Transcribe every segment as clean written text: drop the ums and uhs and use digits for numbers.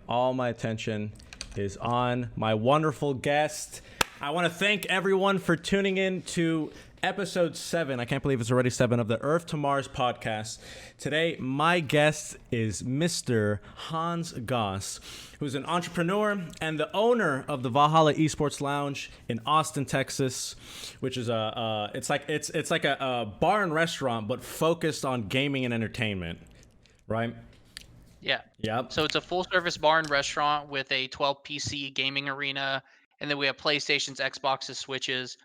all my attention is on my wonderful guest. I want to thank everyone for tuning in to episode 7. I can't believe it's already 7 of the Earth to Mars podcast. Today, my guest is Mr. Hans Goss, who's an entrepreneur and the owner of the Valhalla Esports Lounge in Austin, Texas, which is it's like a bar and restaurant, but focused on gaming and entertainment, right? Yeah. Yep. So it's a full-service bar and restaurant with a 12 PC gaming arena, and then we have PlayStations, Xboxes, Switches.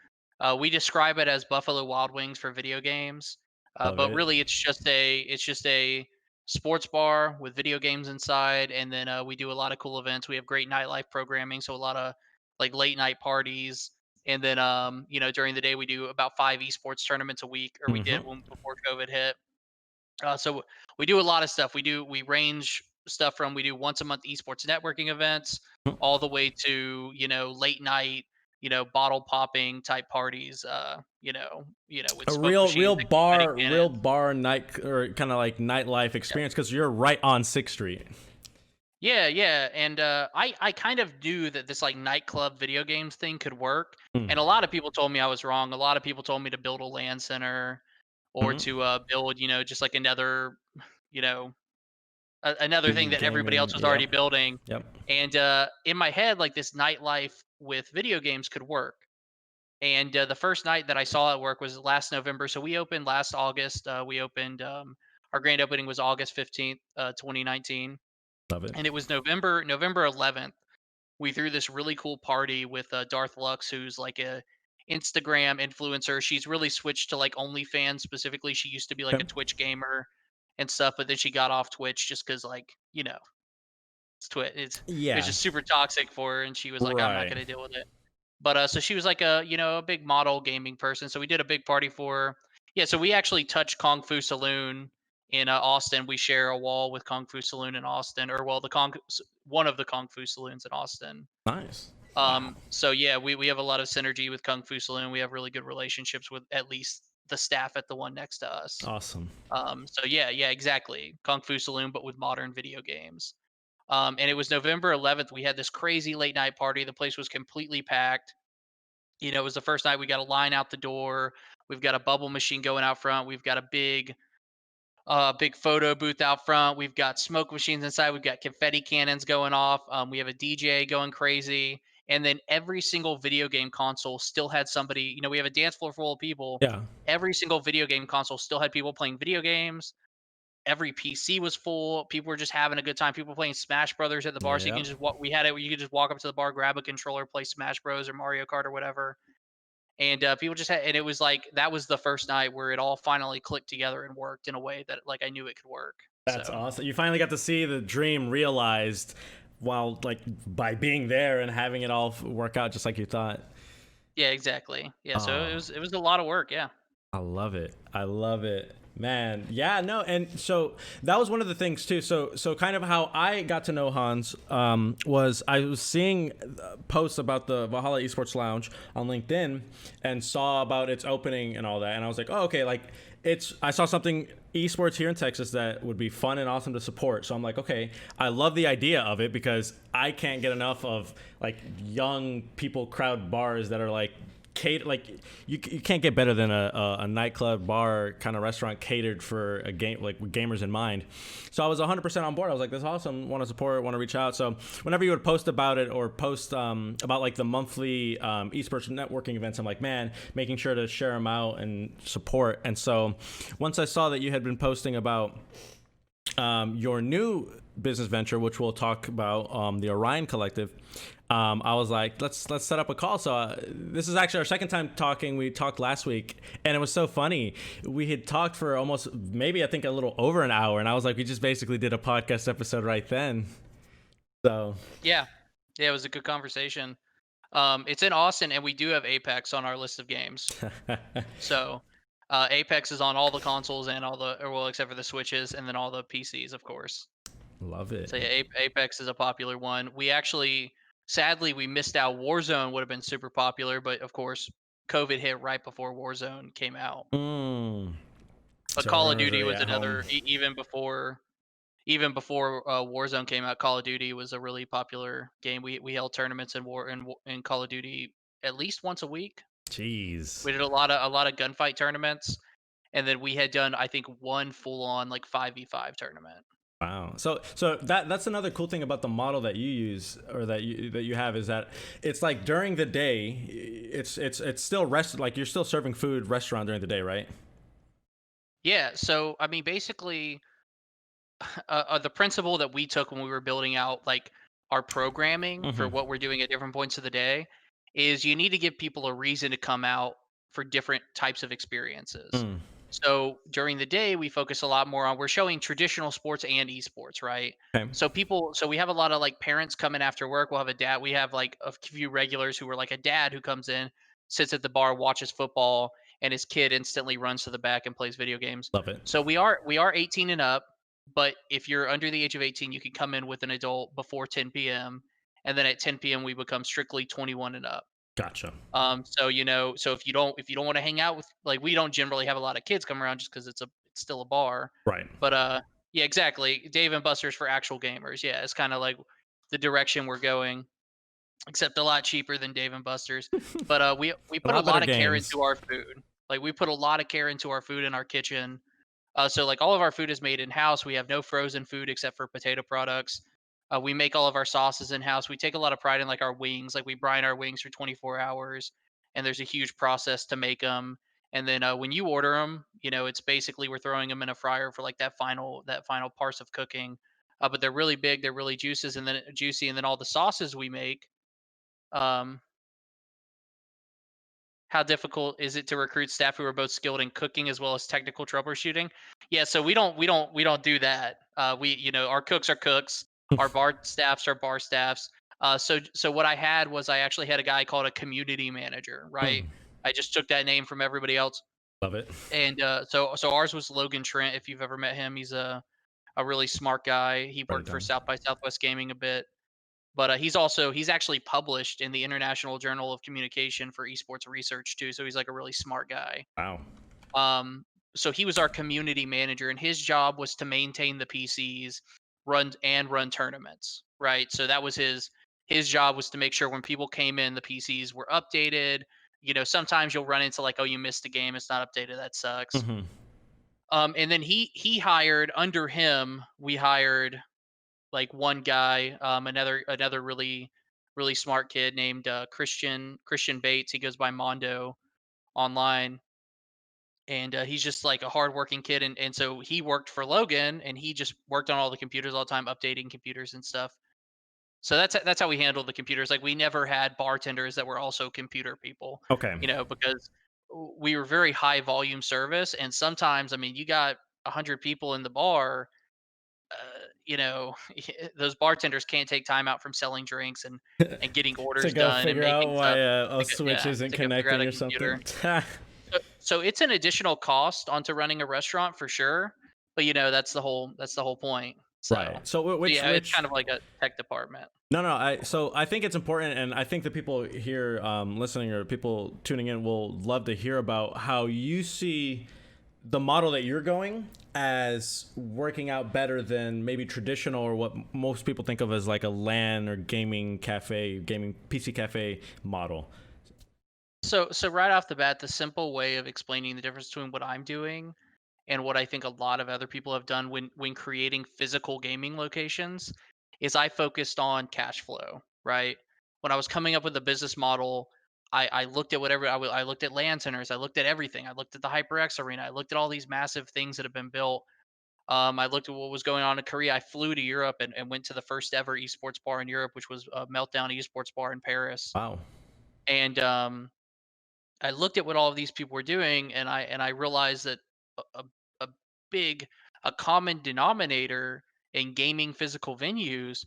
We describe it as Buffalo Wild Wings for video games, but really it's just a sports bar with video games inside, and then we do a lot of cool events. We have great nightlife programming, so a lot of like late night parties, and then during the day we do about 5 esports tournaments a week, or we did one before COVID hit. So we do a lot of stuff. We range stuff from we do once a month esports networking events all the way to late night bottle popping type parties. With A smoke real machines and confetti real cannons. bar night or kind of like nightlife experience because you're right on 6th Street. Yeah, and I kind of knew that this like nightclub video games thing could work, Mm. and a lot of people told me I was wrong. A lot of people told me to build a LAN center or Mhm. to build just like another you know another thing that everybody Gaming, else was already yep, building. yep. And in my head, like this nightlife with video games could work. And the first night that I saw it work was last November. So we opened last August. We opened, our grand opening was August 15th, 2019. Love it. And it was November 11th. We threw this really cool party with Darth Lux, who's like a Instagram influencer. She's really switched to like OnlyFans specifically. She used to be like Okay. a Twitch gamer and stuff, but then she got off Twitch just because like it's Twitch. It was Yeah, just super toxic for her, and she was like, "I'm not right. gonna deal with it." But so she was like a big model gaming person. So we did a big party for her. Yeah, so we actually touched Kung Fu Saloon in Austin. We share a wall with Kung Fu Saloon in Austin, or well, one of the Kung Fu saloons in Austin. Nice. Wow. So yeah, we have a lot of synergy with Kung Fu Saloon. We have really good relationships with at least the staff at the one next to us. Awesome. So yeah, exactly. Kung Fu Saloon, but with modern video games. And it was November 11th. We had this crazy late night party. The place was completely packed. It was the first night we got a line out the door. We've got a bubble machine going out front. We've got a big photo booth out front. We've got smoke machines inside. We've got confetti cannons going off. We have a DJ going crazy. And then every single video game console still had somebody. We have a dance floor full of people. Yeah. Every single video game console still had people playing video games. Every PC was full. People were just having a good time. People playing Smash Brothers at the bar. So you Yeah. can just we had it where you could just walk up to the bar, grab a controller, play Smash Bros or Mario Kart or whatever. And people just had, and it was like that was the first night where it all finally clicked together and worked in a way that like I knew it could work. That's So awesome. You finally got to see the dream realized while like by being there and having it all work out just like you thought. yeah, exactly. Yeah, so Oh, it was a lot of work. Yeah. I love it. I love it. Man, yeah, no, and so that was one of the things too. So kind of how I got to know Hans was I was seeing posts about the Valhalla Esports Lounge on LinkedIn and saw about its opening and all that, and I was like, oh, okay, like I saw something esports here in Texas that would be fun and awesome to support. So I'm like, okay, I love the idea of it because I can't get enough of like young people crowd bars that are like like you can't get better than a nightclub bar kind of restaurant catered for a game like with gamers in mind. So I was 100% on board. I was like, this is awesome, want to support, want to reach out. So whenever you would post about it or post about like the monthly esports networking events, I'm like, man, making sure to share them out and support. And so once I saw that you had been posting about your new business venture, which we'll talk about, the Orion Collective, I was like, let's set up a call. So this is actually our second time talking. We talked last week, and it was so funny. We had talked for almost maybe I think a little over an hour, and I was like, we just basically did a podcast episode right then. So Yeah. Yeah, it was a good conversation. It's in Austin, and we do have Apex on our list of games. So Apex is on all the consoles and all the, or well, except for the Switches, and then all the PCs, of course. love it. So yeah, Apex is a popular one. We actually, sadly, we missed out. Warzone would have been super popular, but of course, COVID hit right before Warzone came out. Mm. But So Call of everyone's Duty really was at home. another, even before, even before Warzone came out, Call of Duty was a really popular game. We held tournaments in Call of Duty at least once a week. Jeez. We did a lot of gunfight tournaments, and then we had done I think one full on like 5v5 tournament. Wow. So that's another cool thing about the model that you use, or that you have, is that it's like during the day, it's still like you're still serving food restaurant during the day, right? Yeah, so I mean basically the principle that we took when we were building out like our programming for Mm-hmm. what we're doing at different points of the day is you need to give people a reason to come out for different types of experiences. Mm. So during the day, we focus a lot more on we're showing traditional sports and esports, right? Okay. So we have a lot of like parents coming after work. We'll have a dad. We have like a few regulars who are like a dad who comes in, sits at the bar, watches football, and his kid instantly runs to the back and plays video games. Love it. So we are 18 and up, but if you're under the age of 18, you can come in with an adult before 10 p.m. And then at 10 p.m. we become strictly 21 and up. Gotcha. So so if you don't want to hang out with like we don't generally have a lot of kids come around just because it's still a bar. Right. But yeah, exactly. Dave and Buster's for actual gamers. Yeah, it's kind of like the direction we're going, except a lot cheaper than Dave and Buster's. But we A put a lot better lot of care games. into our food. Like we put a lot of care into our food in our kitchen. So like all of our food is made in house. We have no frozen food except for potato products. We make all of our sauces in house. We take a lot of pride in like our wings. Like we brine our wings for 24 hours, and there's a huge process to make them. And then when you order them, it's basically we're throwing them in a fryer for like that final parts of cooking. But they're really big, they're really juicy, and then all the sauces we make. Um, how difficult is it to recruit staff who are both skilled in cooking as well as technical troubleshooting? Yeah, so we don't do that. Our cooks are cooks, our bar staffs are bar staffs. So what I had was I actually had a guy called a community manager, right? Hmm. I just took that name from everybody else, Love it. and so ours was Logan Trent. If you've ever met him, he's a really smart guy. He Write it worked for down. South by Southwest Gaming a bit, but he's actually published in the International Journal of Communication for esports research too. So he's like a really smart guy. Wow. Um, so he was our community manager, and his job was to maintain the PCs, run tournaments. Right. So that was his job was to make sure when people came in, the PCs were updated. Sometimes you'll run into like, oh, you missed a game, it's not updated, that sucks. Hmm. And then he hired under him, we hired like one guy, another really smart kid named Christian Bates. He goes by Mondo online, and he's just like a hardworking kid. And so he worked for Logan, and he just worked on all the computers all the time, updating computers and stuff. So that's how we handled the computers. Like we never had bartenders that were also computer people, Okay. because we were very high volume service, and sometimes I mean you got 100 people in the bar. You know, those bartenders can't take time out from selling drinks and getting To orders go done and figure making out why stuff a switch isn't to go figure out connecting a or something. computer. So it's an additional cost onto running a restaurant for sure, but that's the whole point. So, Right. So yeah, it's kind of like a tech department. no, I think it's important, and I think the people here listening, or people tuning in, will love to hear about how you see the model that you're going as working out better than maybe traditional, or what most people think of as like a LAN or gaming PC cafe model. So right off the bat, the simple way of explaining the difference between what I'm doing and what I think a lot of other people have done when creating physical gaming locations is I focused on cash flow, right? When I was coming up with a business model, I looked at whatever I looked at land centers, I looked at everything. I looked at the HyperX arena, I looked at all these massive things that have been built. I looked at what was going on in Korea. I flew to Europe and went to the first ever esports bar in Europe, which was Meltdown Esports Bar in Paris. Wow. And I looked at what all of these people were doing, and I realized that a, a a big a common denominator in gaming physical venues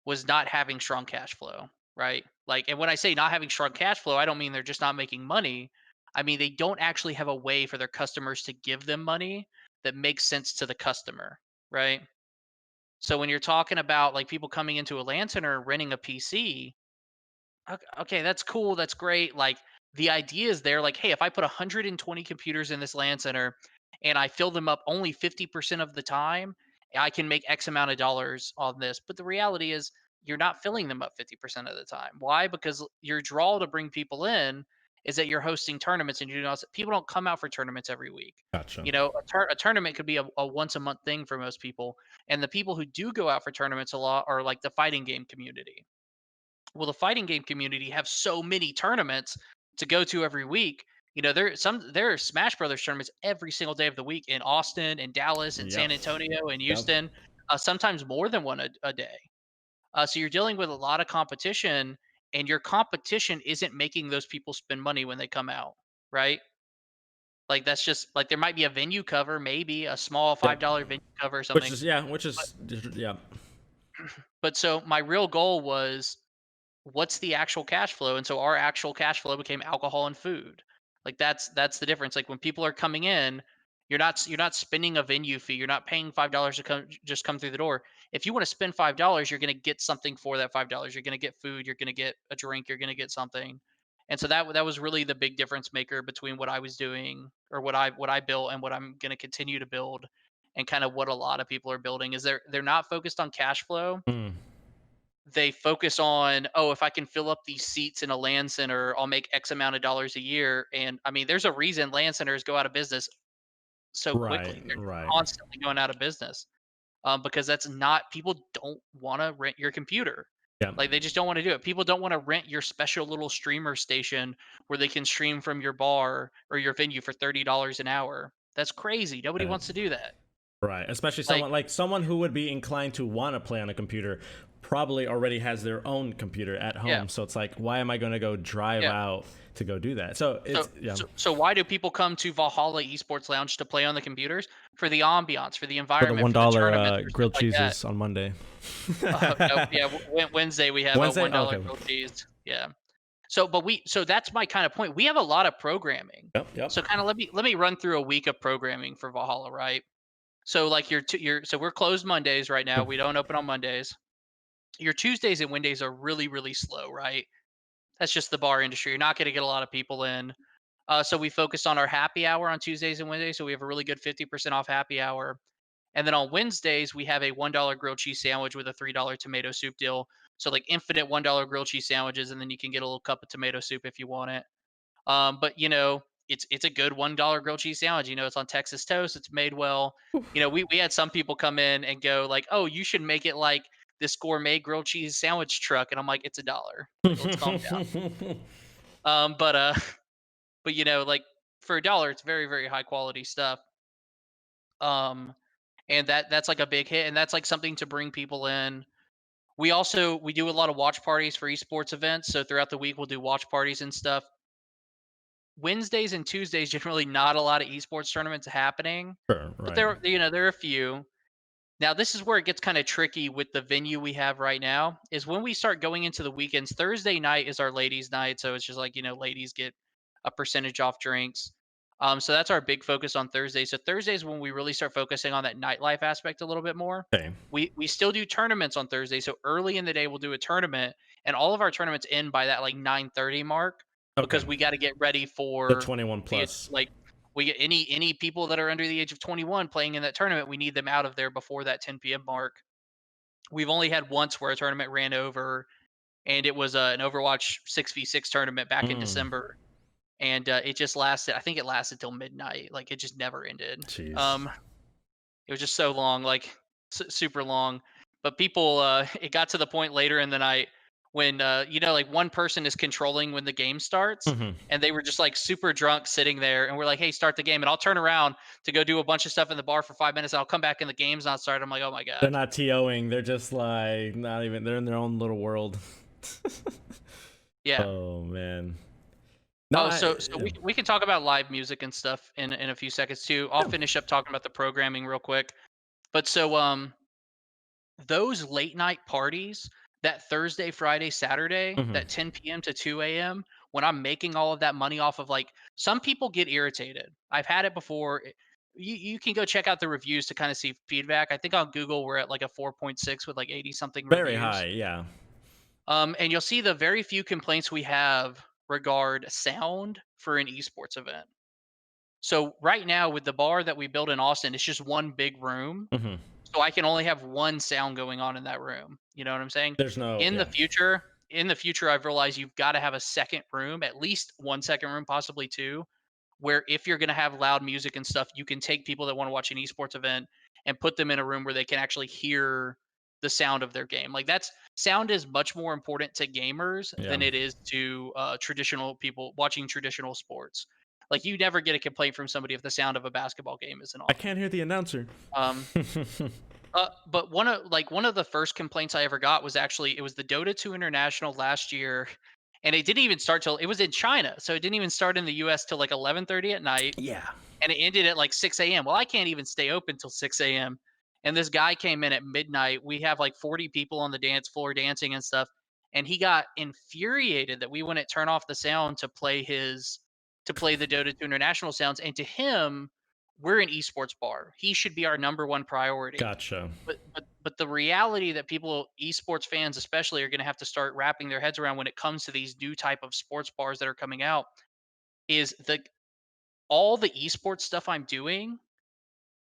was not having strong cash flow, right? Like, and when I say not having strong cash flow, I don't mean they're just not making money. I mean they don't actually have a way for their customers to give them money that makes sense to the customer, right? So when you're talking about like people coming into a LAN center renting a PC, okay, that's cool. That's great. Like the idea is there, like, hey, if I put 120 computers in this LAN center and I fill them up only 50% of the time, I can make X amount of dollars on this. But the reality is you're not filling them up 50% of the time. Why? Because your draw to bring people in is that you're hosting tournaments, and people don't come out for tournaments every week. Gotcha. A tournament could be a once a month thing for most people. And the people who do go out for tournaments a lot are like the fighting game community. Well, the fighting game community have so many tournaments to go to every week. There are Smash Brothers tournaments every single day of the week in Austin and Dallas and Yep. San Antonio and Yep. Houston, sometimes more than one a day. So you're dealing with a lot of competition, and your competition isn't making those people spend money when they come out, right? Like that's just like there might be a venue cover, maybe a small Yep. $5 venue cover or Which something. is yeah. Which But is yeah. but so my real goal was what's the actual cash flow? And so our actual cash flow became alcohol and food. Like that's the difference. Like when people are coming in, you're not spending a venue fee. You're not paying $5 to come through the door. If you want to spend $5, you're going to get something for that $5. You're going to get food. You're going to get a drink. You're going to get something. And so that was really the big difference maker between what I was doing, or what I built, and what I'm going to continue to build, and kind of what a lot of people are building is they're not focused on cash flow. Mm. They focus on, oh, if I can fill up these seats in a LAN center, I'll make X amount of dollars a year. And I mean, there's a reason LAN centers go out of business so Right. quickly. They're Right. constantly going out of business, because that's not, people don't want to rent your computer. Yeah. Like they just don't want to do it. People don't want to rent your special little streamer station where they can stream from your bar or your venue for $30 an hour. That's crazy. Nobody Yeah. wants to do that. Right. Especially Like, someone who would be inclined to want to play on a computer probably already has their own computer at home. yeah, So it's like, why am I going to go drive yeah. out to go do that? So it's So, yeah. so why do people come to Valhalla Esports Lounge to play on the computers? For the ambiance, for the For the environment, one for the dollar tournaments, or stuff grilled like that. cheeses on Monday. No, yeah, Wednesday we have a Wednesday. $1 Okay. grilled cheese. Yeah. So that's my kind of point. We have a lot of programming. Yep. Yep. So kind of let me run through a week of programming for Valhalla, right? So like so we're closed Mondays right now. We don't open on Mondays. Your Tuesdays and Wednesdays are really really slow, right? That's just the bar industry. You're not going to get a lot of people in. So we focus on our happy hour on Tuesdays and Wednesdays. So we have a really good 50% off happy hour. And then on Wednesdays, we have a $1 grilled cheese sandwich with a $3 tomato soup deal. So like infinite $1 grilled cheese sandwiches, and then you can get a little cup of tomato soup if you want it. But it's a good $1 grilled cheese sandwich. It's on Texas toast. It's made well. We had some people come in and go like, "Oh, you should make it like this gourmet grilled cheese sandwich truck," and I'm like, "It's $1. Like, let's calm down." But but like for $1, it's very very high quality stuff. Um, and that's like a big hit, and that's like something to bring people in. We do a lot of watch parties for esports events, so throughout the week we'll do watch parties and stuff. Wednesdays and Tuesdays generally not a lot of esports tournaments happening, Sure. but Right. there are a few. Now this is where it gets kind of tricky with the venue we have right now. Is when we start going into the weekends. Thursday night is our ladies' night, so it's just like ladies get a percentage off drinks. So that's our big focus on Thursday. So Thursdays when we really start focusing on that nightlife aspect a little bit more. Okay. We still do tournaments on Thursday. So early in the day we'll do a tournament, and all of our tournaments end by that like 9:30 mark, Okay. because we got to get ready The for 21 the plus. like we get any people that are under the age of 21 playing in that tournament. We need them out of there before that 10 p.m. mark. We've only had once where a tournament ran over, and it was an Overwatch 6v6 tournament back in Mm. December, and it just lasted. I think it lasted till midnight. Like it just never ended. Jeez. Um, it was just so long, like super long. But people, it got to the point later in the night when like one person is controlling when the game starts, Hmm. and they were just like super drunk sitting there, and we're like, "Hey, start the game," and I'll turn around to go do a bunch of stuff in the bar for 5 minutes, and I'll come back and the game's not started. I'm like, "Oh my They're god." not TOing. They're just like not even. They're in their own little world. Yeah. Oh man. No. Oh, so we can talk about live music and stuff in a few seconds too. I'll Yeah. finish up talking about the programming real quick. But so those late night parties, that Thursday, Friday, Saturday, Mhm. that 10 p.m. to 2 a.m., when I'm making all of that money off of like, some people get irritated. I've had it before. You can go check out the reviews to kind of see feedback. I think on Google we're at like a 4.6 with like 80 something Very reviews. high. Yeah. And you'll see the very few complaints we have regard sound for an esports event. So right now with the bar that we built in Austin, it's just one big room. Hmm. so I can only have one sound going on in that room. You know what I'm saying? There's no, In the yeah. future, in the future, I've realized you've got to have a second room, at least one second room, possibly two, where if you're going to have loud music and stuff, you can take people that want to watch an esports event and put them in a room where they can actually hear the sound of their game. Like that's sound is much more important to gamers Yeah. than it is to traditional people watching traditional sports. Like you never get a complaint from somebody if the sound of a basketball game isn't I awesome. can't hear the announcer. Um, but one of the first complaints I ever got was actually it was the Dota 2 International last year, and it didn't even start till it was in China, so it didn't even start in the U.S. till like 11:30 at night, Yeah. and it ended at like 6 a.m. Well, I can't even stay open till 6 a.m. And this guy came in at midnight. We have like 40 people on the dance floor dancing and stuff, and he got infuriated that we wouldn't turn off the sound to play the Dota 2 International sounds. And to him, we're an esports bar. He should be our number one priority. Gotcha. But the reality that people, esports fans especially, are going to have to start wrapping their heads around when it comes to these new type of sports bars that are coming out is the all the esports stuff I'm doing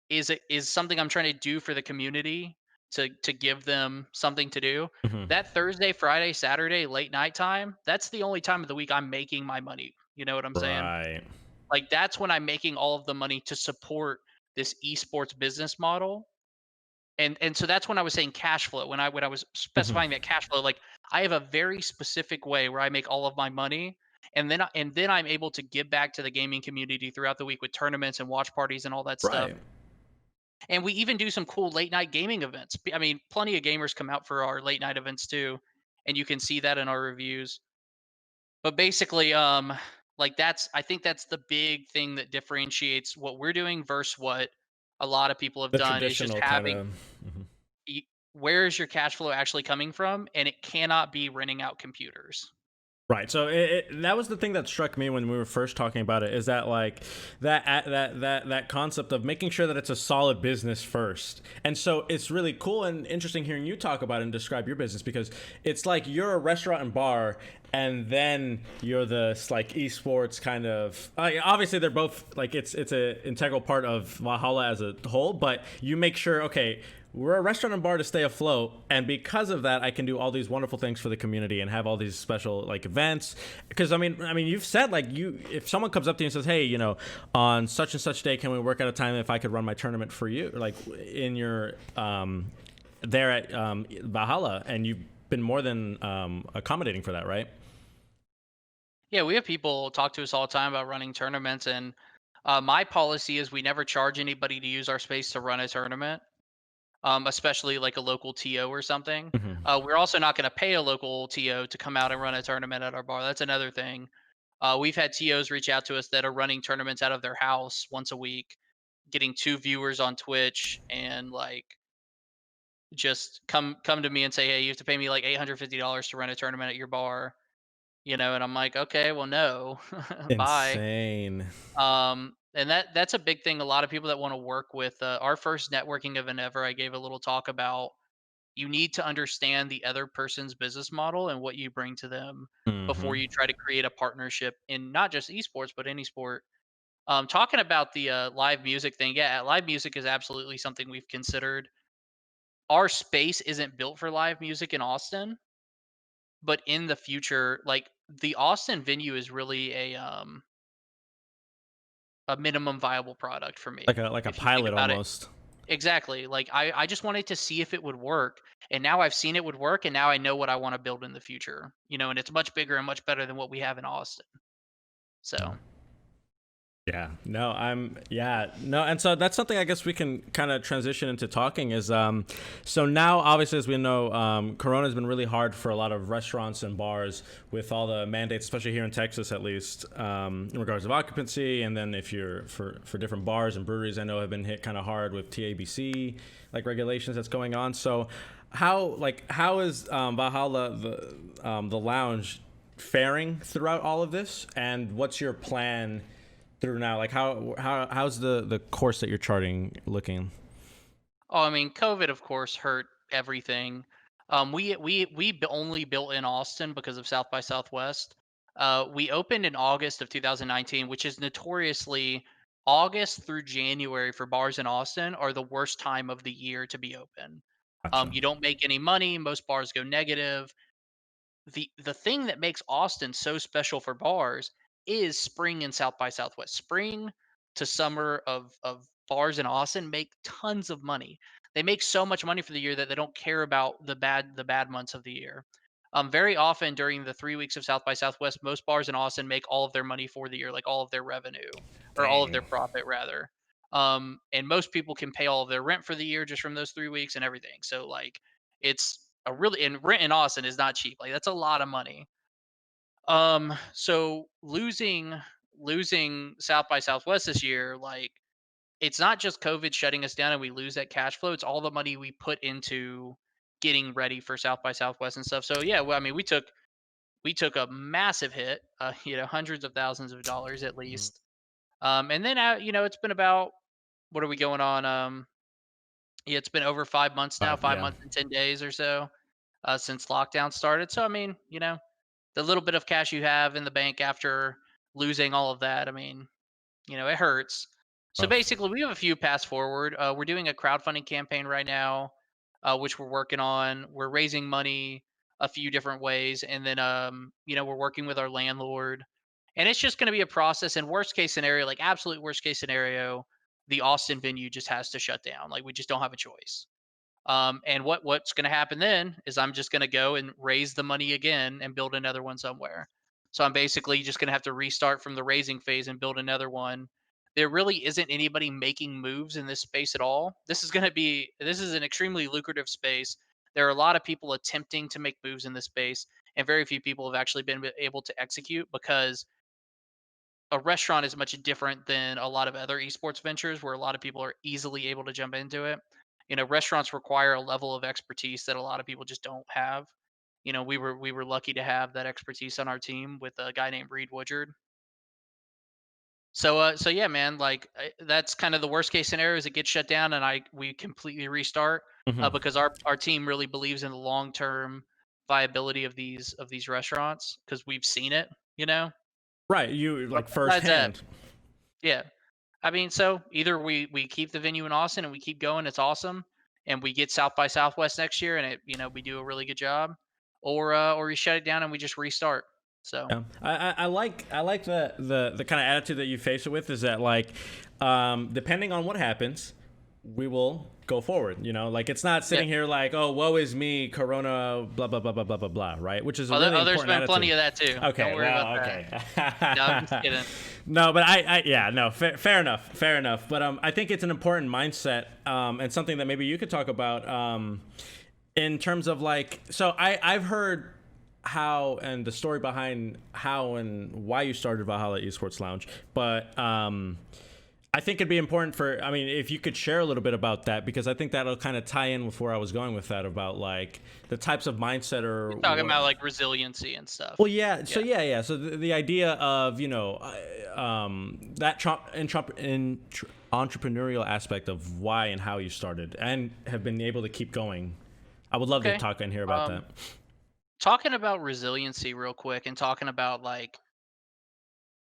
is something I'm trying to do for the community to give them something to do. Hmm. That Thursday, Friday, Saturday, late night time, that's the only time of the week I'm making my money. You know what I'm saying? Right. Like that's when I'm making all of the money to support this esports business model. And so that's when I was saying cash flow. When I was Hmm. specifying that cash flow, like I have a very specific way where I make all of my money, and then I'm able to give back to the gaming community throughout the week with tournaments and watch parties and all that stuff. Right. And we even do some cool late night gaming events. I mean, plenty of gamers come out for our late night events too, and you can see that in our reviews. But basically, like I think that's the big thing that differentiates what we're doing versus what a lot of people have The done is just traditional kind having of. where is your cash flow actually coming from, and it cannot be renting out computers. Right. So that was the thing that struck me when we were first talking about it, is that like that concept of making sure that it's a solid business first. And so it's really cool and interesting hearing you talk about it and describe your business, because it's like you're a restaurant and bar, and then you're this like esports kind of, obviously they're both like, it's a integral part of Valhalla as a whole, but you make sure, okay, we're a restaurant and bar to stay afloat, and because of that I can do all these wonderful things for the community and have all these special like events. Because I mean you've said like, you, if someone comes up to you and says, hey, on such and such day, can we work out a time if I could run my tournament for you, like in your there at Valhalla, and you've been more than accommodating for that, right? Yeah, we have people talk to us all the time about running tournaments, and my policy is we never charge anybody to use our space to run a tournament, especially like a local TO or something. Hmm. We're also not going to pay a local TO to come out and run a tournament at our bar. That's another thing. We've had TOs reach out to us that are running tournaments out of their house once a week, getting two viewers on Twitch, and like just come to me and say, hey, you have to pay me like $850 to run a tournament at your bar, and I'm like, okay, well, no, bye. Insane. And that's a big thing. A lot of people that want to work with our first networking event ever, I gave a little talk about you need to understand the other person's business model and what you bring to them before Hmm. you try to create a partnership in not just esports but any sport. Talking about the live music thing, yeah, live music is absolutely something we've considered. Our space isn't built for live music in Austin, but in the future, like the Austin venue is really a minimum viable product for Like me, a if you think pilot about it. almost. Exactly. Like I just wanted to see if it would work. And now I've seen it would work, and now I know what I want to build in the future. And it's much bigger and much better than what we have in Austin. So Yeah, no, yeah, no, and so that's something I guess we can kind of transition into talking is, so now obviously, as we know, Corona has been really hard for a lot of restaurants and bars with all the mandates, especially here in Texas, at least, in regards of occupancy, and then if you're for different bars and breweries, I know have been hit kind of hard with TABC like regulations that's going on. So how is Valhalla the lounge faring throughout all of this, and what's your plan through now? Like how's the course that you're charting looking? oh, I mean, COVID of course hurt everything. Only built in Austin because of South by Southwest. We opened in August of 2019, which is notoriously August through January for bars in Austin are the worst time of the year to be open. Gotcha. You don't make any money. Most bars go negative. The thing that makes Austin so special for bars is spring and South by Southwest. Spring to summer of bars in Austin make tons of money. They make so much money for the year that they don't care about the bad months of the year. Very often during the 3 weeks of South by Southwest, most bars in Austin make all of their money for the year, like all of their revenue or all of their Dang. profit rather. And most people can pay all of their rent for the year just from those 3 weeks and everything. So like it's a really and rent in Austin is not cheap. Like that's a lot of money. So losing South by Southwest this year, like it's not just COVID shutting us down and we lose that cash flow. It's all the money we put into getting ready for South by Southwest and stuff. So yeah, well, I mean, we took a massive hit, hundreds of thousands of dollars at Mhm. least. And then it's been about what are we going on? Yeah, it's been over 5 months now, 5, 5 months and 10 days or so since lockdown started. So I mean, the little bit of cash you have in the bank after losing all of that, I mean, it hurts. So rough. basically, we have a few paths forward. We're doing a crowdfunding campaign right now, which we're working on. We're raising money a few different ways, and then we're working with our landlord, and it's just going to be a process. And worst case scenario, like absolute worst case scenario, the Austin venue just has to shut down. Like we just don't have a choice. And what's going to happen then is I'm just going to go and raise the money again and build another one somewhere. So I'm basically just going to have to restart from the raising phase and build another one. There really isn't anybody making moves in this space at all. This is an extremely lucrative space. There are a lot of people attempting to make moves in this space, and very few people have actually been able to execute because a restaurant is much different than a lot of other esports ventures where a lot of people are easily able to jump into it. Restaurants require a level of expertise that a lot of people just don't have. We were lucky to have that expertise on our team with a guy named Reed Woodard. So yeah, man, like that's kind of the worst case scenario is it gets shut down and we completely restart Mhm. because our team really believes in the long term viability of these restaurants because we've seen it, you know. Right, you But like besides that, firsthand. yeah, I mean, so either we keep the venue in Austin and we keep going, it's awesome, and we get South by Southwest next year, and we do a really good job, or we shut it down and we just restart. So Yeah, I like the kind of attitude that you face it with is that like, depending on what happens, we will go forward. Like it's not yeah, sitting here like, oh, woe is me, Corona, blah blah blah blah blah blah blah, right? Which is a really there's important been plenty attitude. of that too. Don't Okay, worry about well, that. okay. No, I'm just kidding. No, but yeah, no, fair enough, fair enough. But I think it's an important mindset, and something that maybe you could talk about, in terms of like, so I've heard how and the story behind how and why you started Valhalla Esports Lounge, but I think it'd be important I mean, if you could share a little bit about that, because I think that'll kind of tie in with where I was going with that about like the types of mindset or You're talking what. about like resiliency and Well, stuff. yeah. So Yeah. yeah. So the idea of that entrepreneurial aspect of why and how you started and have been able to keep going. I would love to Okay. talk and hear about Um, that. talking about resiliency real quick and talking about like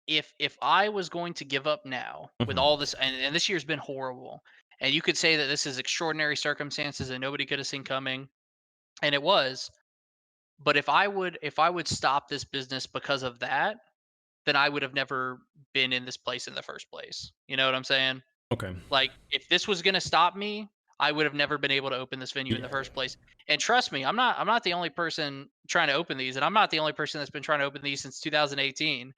if I was going to give up now with Hmm. all this, and this year's been horrible, and you could say that this is extraordinary circumstances that nobody could have seen coming, and it was. But if I would stop this business because of that, then I would have never been in this place in the first place. You know what I'm saying? Okay. Like if this was gonna stop me, I would have never been able to open this venue in the Yeah. first place. And trust me, I'm not the only person trying to open these, and I'm not the only person that's been trying to open these since 2018.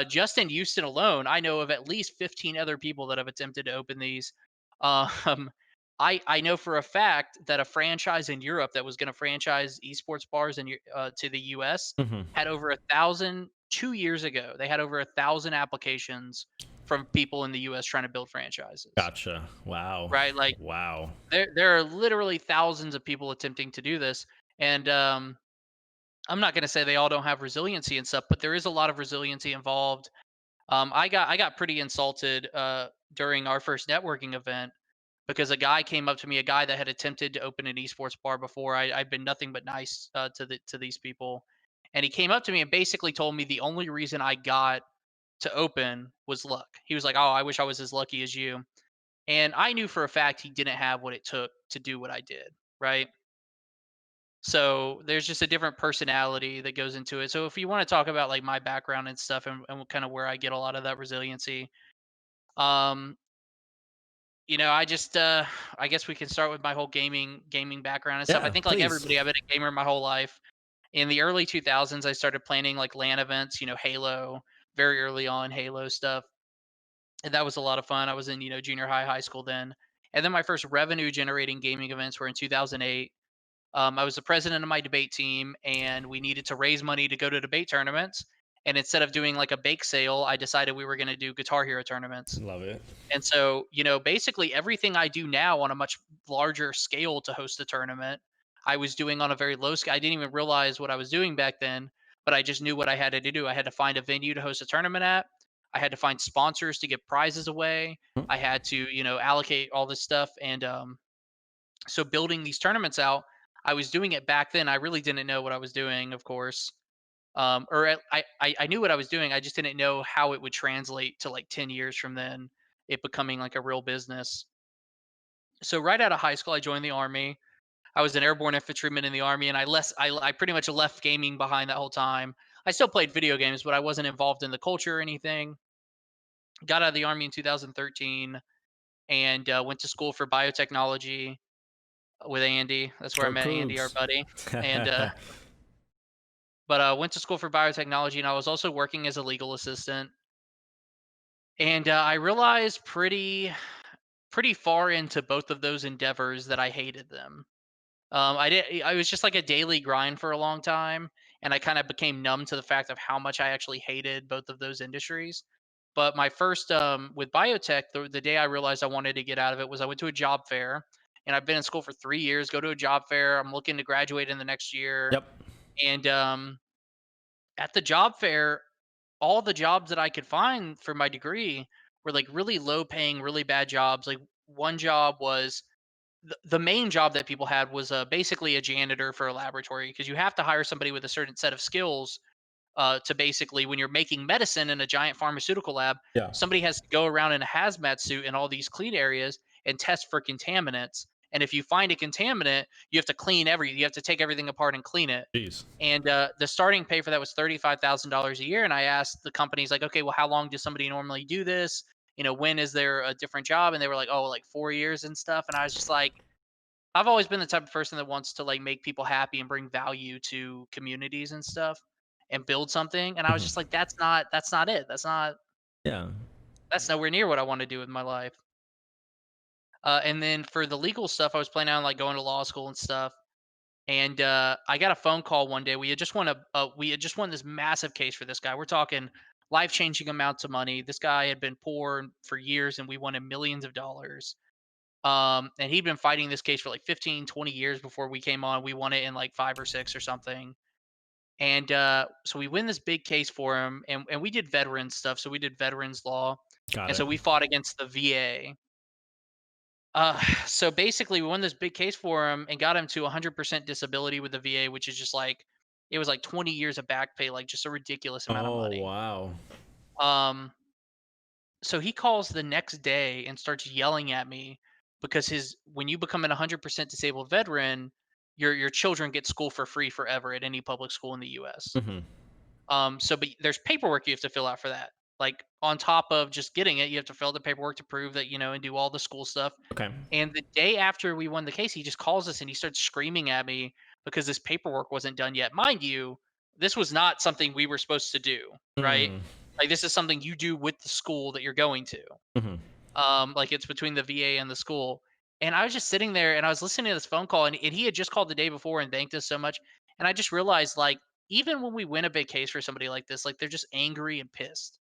Just in Houston alone, I know of at least 15 other people that have attempted to open these. Um, I know for a fact that a franchise in Europe that was going to franchise esports bars to the U.S. Hmm. had over 1,000 2 years ago. They had over 1,000 applications from people in the US trying to build franchises, Gotcha. Wow. right? Like Wow. there are literally thousands of people attempting to do this, and I'm not going to say they all don't have resiliency and stuff, but there is a lot of resiliency involved. I got pretty insulted during our first networking event because a guy came up to me, a guy that had attempted to open an esports bar before. I've been nothing but nice to these people, and he came up to me and basically told me the only reason I got to open was luck. He was like, "Oh, I wish I was as lucky as you." And I knew for a fact he didn't have what it took to do what I did, right? So there's just a different personality that goes into it. So if you want to talk about like my background and stuff and kind of where I get a lot of that resiliency, um, I just I guess we can start with my whole gaming background and stuff. I Yeah, think like please. everybody, I've been a gamer my whole life. In the early 2000s, I started planning like LAN events, Halo, very early on Halo stuff. And that was a lot of fun. I was in, junior high, high school then. And then my first revenue generating gaming events were in 2008. I was the president of my debate team, and we needed to raise money to go to debate tournaments. And instead of doing like a bake sale, I decided we were going to do Guitar Hero tournaments. Love it. And so, basically everything I do now on a much larger scale to host a tournament, I was doing on a very low scale. I didn't even realize what I was doing back then, but I just knew what I had to do. I had to find a venue to host a tournament at. I had to find sponsors to give prizes away. Mhm. I had to, allocate all this stuff. And so building these tournaments out, I was doing it back then. I really didn't know what I was doing, of course. I knew what I was doing. I just didn't know how it would translate to like 10 years from then, it becoming like a real business. So right out of high school, I joined the army. I was an airborne infantryman in the army, and I pretty much left gaming behind that whole time. I still played video games, but I wasn't involved in the culture or anything. Got out of the army in 2013 and went to school for biotechnology with Andy. That's where I Go met Andy, our Cougs. buddy. And but went to school for biotechnology, and I was also working as a legal assistant. And I realized pretty far into both of those endeavors that I hated them. I was just like a daily grind for a long time, and I kind of became numb to the fact of how much I actually hated both of those industries. But my first with biotech, the day I realized I wanted to get out of it was I went to a job fair, and I've been in school for 3 years. Go to a job fair. I'm looking to graduate in the next year, Yep. and at the job fair, all the jobs that I could find for my degree were like really low paying, really bad jobs. Like one job was the main job that people had was basically a janitor for a laboratory because you have to hire somebody with a certain set of skills to basically, when you're making medicine in a giant pharmaceutical lab, Yeah. somebody has to go around in a hazmat suit in all these clean areas and test for contaminants. And if you find a contaminant, you have to you have to take everything apart and clean it. Jeez. And the starting pay for that was $35,000 a year. And I asked the companies, like, okay, well, how long does somebody normally do this? When is there a different job? And they were like, oh, like 4 years and stuff. And I was just like, I've always been the type of person that wants to like make people happy and bring value to communities and stuff and build something. And I was Mhm. just like, that's not it. Yeah. That's nowhere near what I want to do with my life. And then for the legal stuff, I was planning on like going to law school and stuff. And I got a phone call one day. We had just won this massive case for this guy. We're talking life changing amounts of money. This guy had been poor for years, and we won him millions of dollars. And he'd been fighting this case for like 15, 20 years before we came on. We won it in like 5 or 6 or something. And so we win this big case for him, and we did veteran stuff. So we did veterans law, Got and it. so we fought against the VA. So basically, we won this big case for him and got him to 100% disability with the VA, which is just like it was like 20 years of back pay, like just a ridiculous amount of Oh, money. wow. Um, so he calls the next day and starts yelling at me because his when you become an 100% disabled veteran, your children get school for free forever at any public school in the US. Mhm. But there's paperwork you have to fill out for that. Like on top of just getting it, you have to fill out the paperwork to prove that, and do all the school stuff. Okay. And the day after we won the case, he just calls us and he starts screaming at me because this paperwork wasn't done yet. Mind you, this was not something we were supposed to do, right? Mm. Like this is something you do with the school that you're going to. Mhm. Like it's between the VA and the school. And I was just sitting there and I was listening to this phone call, and he had just called the day before and thanked us so much. And I just realized like even when we win a big case for somebody like this, like they're just angry and pissed.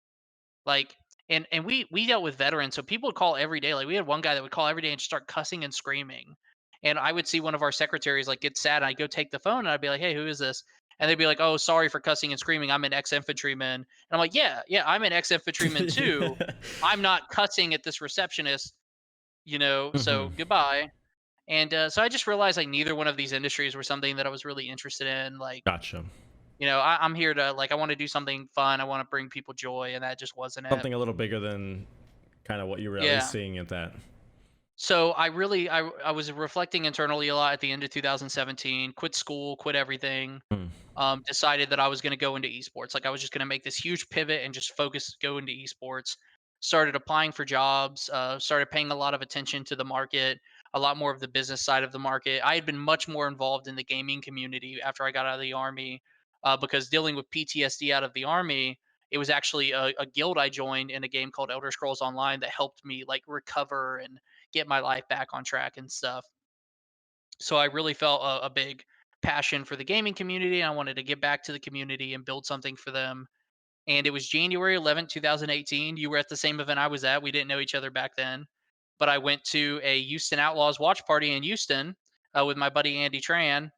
Like and we dealt with veterans, so people would call every day. Like we had one guy that would call every day and just start cussing and screaming. And I would see one of our secretaries like get sad, and I'd go take the phone and I'd be like, "Hey, who is this?" And they'd be like, "Oh, sorry for cussing and screaming. I'm an ex-infantryman." And I'm like, "Yeah, yeah, I'm an ex-infantryman too. I'm not cussing at this receptionist, so Mhm. goodbye." And so I just realized like neither one of these industries were something that I was really interested in. Like Gotcha. I'm here to I want to do something fun. I want to bring people joy, and that just wasn't it. Something a little bigger than kind of what you were at least Yeah. seeing at that. So I was reflecting internally a lot at the end of 2017. Quit school, quit everything. Mm. Decided that I was going to go into esports. Like I was just going to make this huge pivot and just go into esports. Started applying for jobs. Started paying a lot of attention to the market, a lot more of the business side of the market. I had been much more involved in the gaming community after I got out of the army, because dealing with PTSD out of the army, it was actually a guild I joined in a game called Elder Scrolls Online that helped me recover and get my life back on track and stuff. So I really felt a big passion for the gaming community. I wanted to give back to the community and build something for them. And it was January 11th, 2018. You were at the same event I was at. We didn't know each other back then, but I went to a Houston Outlaws watch party in Houston, with my buddy Andy Tran,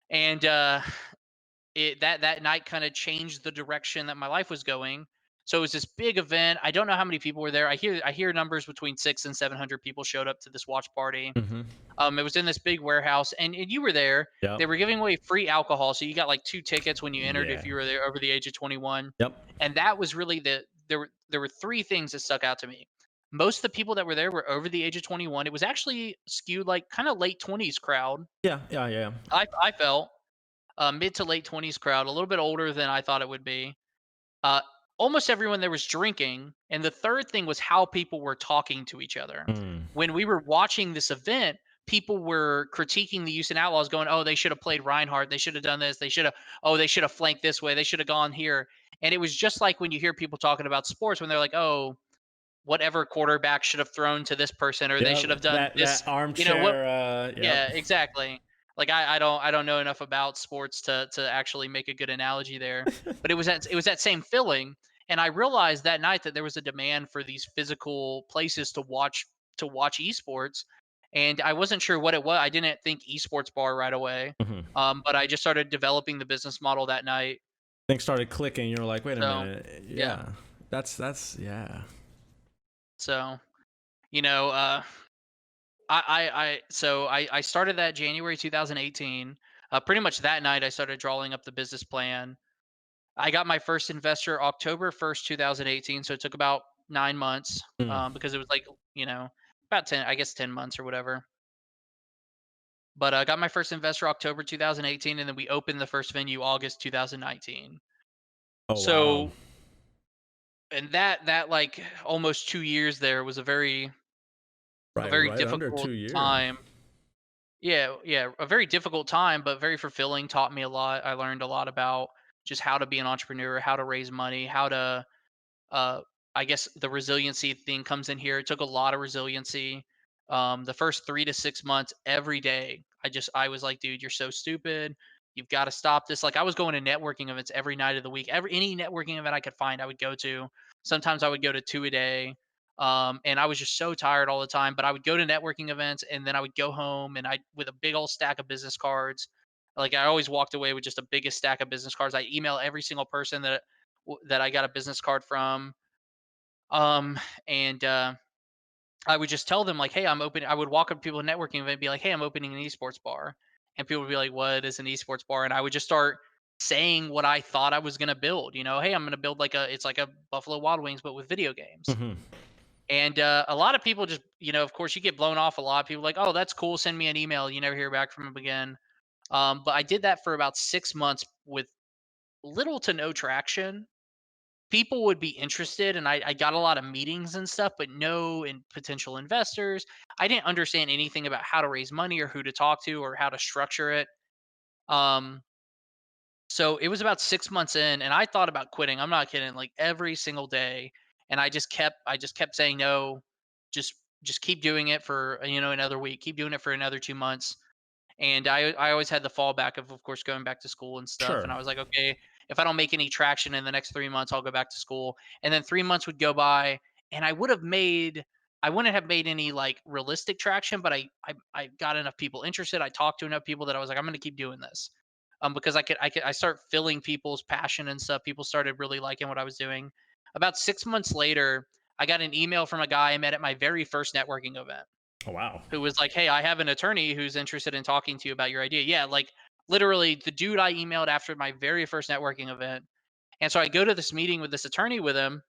and that night kind of changed the direction that my life was going. So it was this big event. I don't know how many people were there. I hear numbers between 600 and 700 people showed up to this watch party. Mm-hmm. It was in this big warehouse, and you were there. Yep. They were giving away free alcohol, so you got like 2 tickets when you entered if Yeah. you were there over the age of 21. Yep. And that was really there were three things that stuck out to me. Most of the people that were there were over the age of 21. It was actually skewed like kind of late 20s crowd. Yeah. Yeah. Yeah. I felt mid to late 20s crowd, a little bit older than I thought it would be. Uh, Almost everyone there was drinking, and the third thing was how people were talking to each other. Mm. When we were watching this event, people were critiquing the Houston Outlaws, going, "Oh, they should have played Reinhardt. They should have done this. They should have flanked this way. They should have gone here." And it was just like when you hear people talking about sports when they're like, "Oh, whatever quarterback should have thrown to this person, or they should Yeah. have done That this." What? armchair. Yeah, Yep. exactly. Like I don't know enough about sports to actually make a good analogy there, but it was that same feeling, and I realized that night that there was a demand for these physical places to watch esports, and I wasn't sure what it was. I didn't think esports bar right away, Mm-hmm. but I just started developing the business model that night. Things started clicking. You're like, wait a So minute. yeah, Yeah. That's yeah. so you know, I started that January 2018. Pretty much that night, I started drawing up the business plan. I got my first investor October 1st, 2018. So it took about 9 months, Mm. because it was you know, about 10, I guess 10 months or whatever. But I got my first investor October 2018, and then we opened the first venue August 2019. Oh wow. So, and that almost 2 years there was a Right. very Right under difficult 2 years. time. Yeah, yeah, a very difficult time, but very fulfilling. Taught me a lot. I learned a lot about just how to be an entrepreneur, how to raise money, how to uh I guess the resiliency thing comes in here. It took a lot of resiliency. The first 3 to 6 months, every day, I was like, dude, you're so stupid. You've got to stop this. Like I was going to networking events every night of the week. Any networking event I could find, I would go to. Sometimes I would go to two a day. And I was just so tired all the time. But I would go to networking events, and then I would go home, and I with a big old stack of business cards. Like I always walked away with just the biggest stack of business cards. I email every single person that I got a business card from. Um, and I would just tell them like, "Hey, I'm open." I would walk up to people at networking event and be like, "Hey, I'm opening an esports bar," and people would be like, "What is an esports bar?" And I would just start saying what I thought I was gonna build. Hey, I'm gonna build it's like a Buffalo Wild Wings but with video games. Mm-hmm. And a lot of people just, of course, you get blown off a lot. People are like, "Oh, that's cool. Send me an email." You never hear back from them again. But I did that for about 6 months with little to no traction. People would be interested, and I got a lot of meetings and stuff, but no potential investors. I didn't understand anything about how to raise money or who to talk to or how to structure it. Um, so it was about 6 months in, and I thought about quitting. I'm not kidding, like every single day. And I just kept saying no, just just keep doing it for another week, keep doing it for another 2 months. And I always had the fallback of course, going back to school and stuff. And Sure. I was like, okay, if I don't make any traction in the next 3 months, I'll go back to school. And then 3 months would go by, and I wouldn't have made any realistic traction, but I got enough people interested. I talked to enough people that I was like, I'm going to keep doing this. Because I start filling people's passion and stuff. People started really liking what I was doing. About 6 months later, I got an email from a guy I met at my very first networking event Oh wow. who was like, "Hey, I have an attorney who's interested in talking to you about your idea." Yeah, like literally the dude I emailed after my very first networking event. And so I go to this meeting with this attorney with him,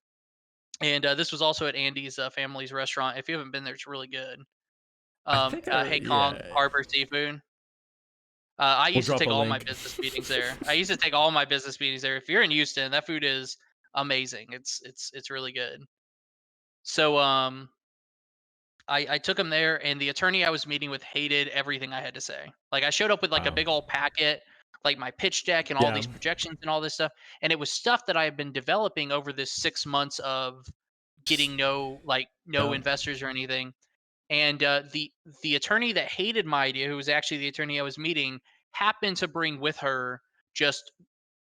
and this was also at Andy's family's restaurant. If you haven't been there, it's really good. I think Hey Kong yeah. Harbor Seafood. I We'll used to drop take a all my link. business meetings there. I used to take all my business meetings there. If you're in Houston, that food is amazing. It's really good. So I took him there, and the attorney I was meeting with hated everything I had to say. Like I showed up with like a Wow. big old packet, like my pitch deck and all Yeah. these projections and all this stuff, and it was stuff that I had been developing over this 6 months of getting no Yeah. investors or anything. And the attorney that hated my idea, who was actually the attorney I was meeting, happened to bring with her, just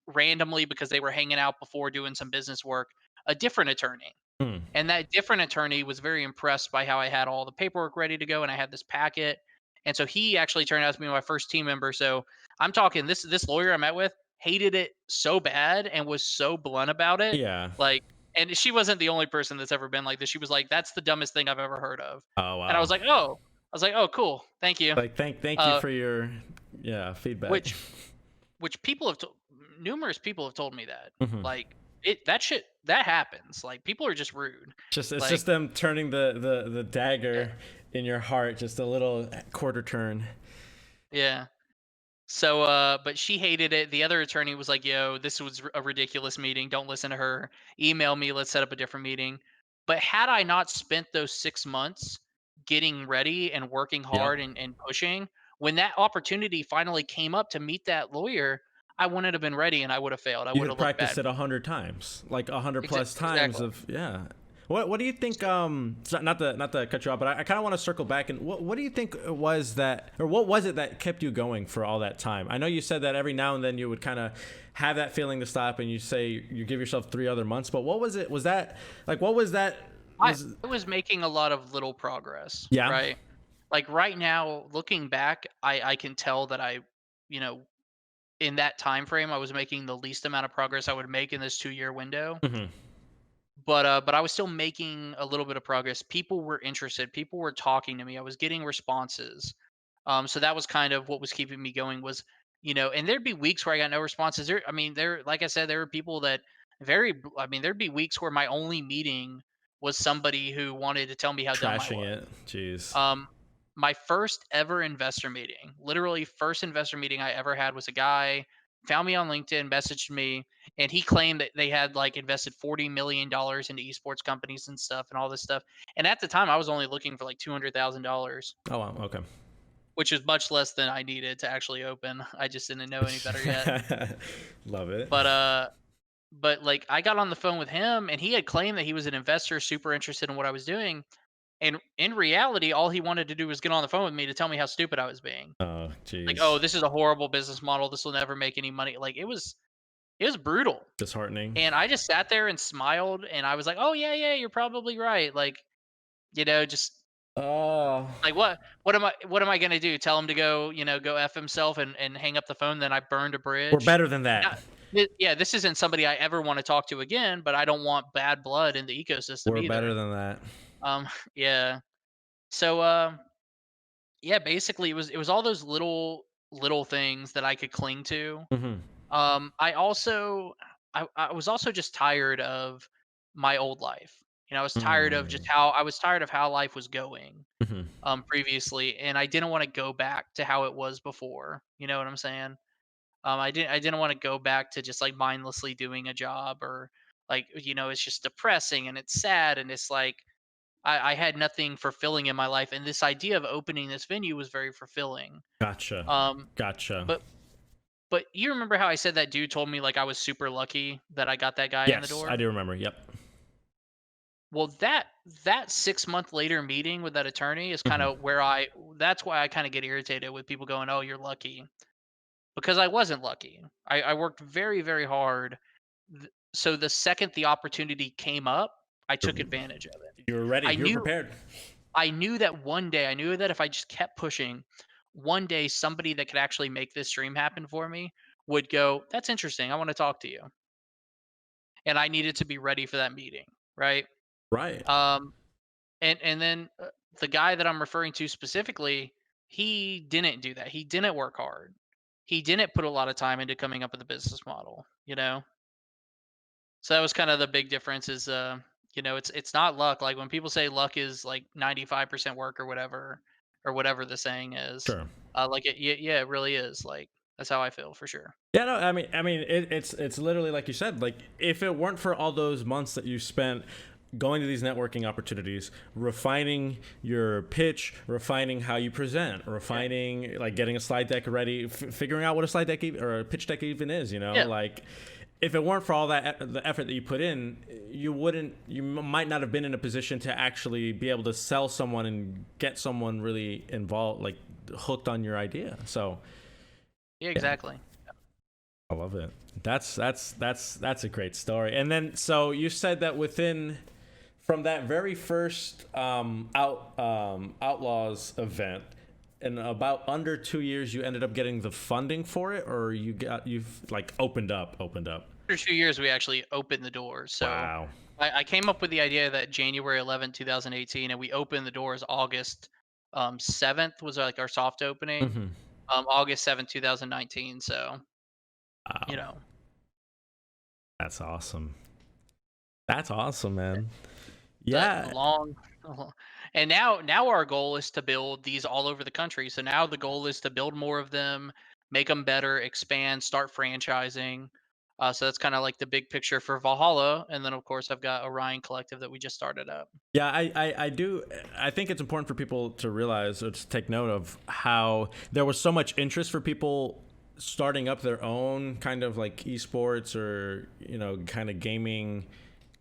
randomly because they were hanging out before doing some business work, a different attorney. Hmm. And that different attorney was very impressed by how I had all the paperwork ready to go and I had this packet. And so he actually turned out to be my first team member. So I'm talking, this lawyer I met with hated it so bad and was so blunt about it. Yeah. Like, and she wasn't the only person that's ever been like this. She was like, "That's the dumbest thing I've ever heard of." Oh And wow. I was like, "Oh, cool, thank you." Like thank you Uh, for your feedback. which which people have told, numerous people have told me that, Hmm. like, that shit that happens. Like people are just rude. Just it's Like, just them turning the yeah, dagger in your heart, just a little quarter turn. yeah. So, but she hated it. The other attorney was like, "Yo, this was a ridiculous meeting. Don't listen to her. Email me. Let's set up a different meeting." But had I not spent those 6 months getting ready and working Yep. hard and pushing, when that opportunity finally came up to meet that lawyer, I wouldn't have been ready and I would have failed. I You would had have looked practiced bad. it 100 times, like 100 plus times Exactly. of yeah. What do you think? Not to cut you off, but I kind of want to circle back and what do you think it was that, or what was it that kept you going for all that time? I know you said that every now and then you would kind of have that feeling to stop, and you say you give yourself 3 other months. But what was it? Was that like what was that? Was I was making a lot of little progress, yeah. right? Like right now, looking back, I can tell that you know, in that time frame, I was making the least amount of progress I would make in this 2-year window. Hmm. But I was still making a little bit of progress. People were interested. People were talking to me. I was getting responses. So that was kind of what was keeping me going. Was, and there'd be weeks where I got no responses. I mean, like I said, there were people that I mean, there'd be weeks where my only meeting was somebody who wanted to tell me how dumb I Trashing was. it. Jeez. Um, my first ever investor meeting, literally first investor meeting I ever had, was a guy found me on LinkedIn, messaged me, and he claimed that they had like invested $40 million into esports companies and stuff and all this stuff. And at the time, I was only looking for like $200,000, Oh wow. Okay. which is much less than I needed to actually open. I just didn't know any better yet. Love it. But like I got on the phone with him, and he had claimed that he was an investor, super interested in what I was doing. And in reality, all he wanted to do was get on the phone with me to tell me how stupid I was being. Oh Like, "Oh, jeez. this is a horrible business model. This will never make any money." Like it was brutal. Disheartening. And I just sat there and smiled, and I was like, "Oh yeah, yeah, you're probably right." Like, just Oh. like what am I going to do? Tell him to go, go F himself and hang up the phone, then I burned a We're bridge. better than Not, that. yeah, this isn't somebody I ever want to talk to again, but I don't want bad blood in the ecosystem We're better either. than that. Yeah. So yeah, basically it was all those little things that I could cling to. Hmm. I also I was also just tired of my old life. I was tired of just Mm. how I was tired of how life was going Hmm. previously, and I didn't want to go back to how it was before. You know what I'm saying? I didn't want to go back to just like mindlessly doing a job, or like, it's just depressing and it's sad, and it's like I had nothing fulfilling in my life, and this idea of opening this venue was very fulfilling. Gotcha. Um, Gotcha. but but you remember how I said that dude told me like I was super lucky that I got that guy in the Yes, I door? do remember. Yep. Well, that 6 month later meeting with that attorney is kind Hmm. of where that's why I kind of get irritated with people going, "Oh, you're lucky," because I wasn't lucky. I worked very very hard. So the second the opportunity came up, I took advantage of it. You were ready. I You were knew prepared. I knew that one day, I knew that if I just kept pushing, one day somebody that could actually make this dream happen for me would go, "That's interesting. I want to talk to you." And I needed to be ready for that meeting, right? Right. Um, and then the guy that I'm referring to specifically, he didn't do that. He didn't work hard. he didn't put a lot of time into coming up with a business model, So that was kind of the big difference is it's not luck. Like when people say luck is like 95% work or whatever the saying is. Sure. Like it really is. Like that's how I feel for sure. Yeah, no, I mean, it's literally like you said. Like, if it weren't for all those months that you spent going to these networking opportunities, refining your pitch, refining how you present, refining like getting a slide deck ready, figuring out what a slide deck or a pitch deck even is, Yeah. like. If it weren't for all that the effort that you put in, you might not have been in a position to actually be able to sell someone and get someone really involved, like hooked on your idea. So Yeah, exactly. I love it. That's a great story. And then, so you said that from that very first Outlaws event, in about under 2 years, you ended up getting the funding for it, or you've like opened up. After 2 years, we actually opened the doors. So Wow. I came up with the idea that January 11th, 2018, and we opened the doors August 7th was like our soft opening. Mm-hmm. August 7th, 2019. So, Wow. That's awesome. That's awesome, man. Yeah. long and now our goal is to build these all over the country. So now the goal is to build more of them, make them better, expand, start franchising. So that's kind of like the big picture for Valhalla, and then of course I've got Orion Collective that we just started up. Yeah, I think it's important for people to realize or to take note of how there was so much interest for people starting up their own kind of like esports or, kind of gaming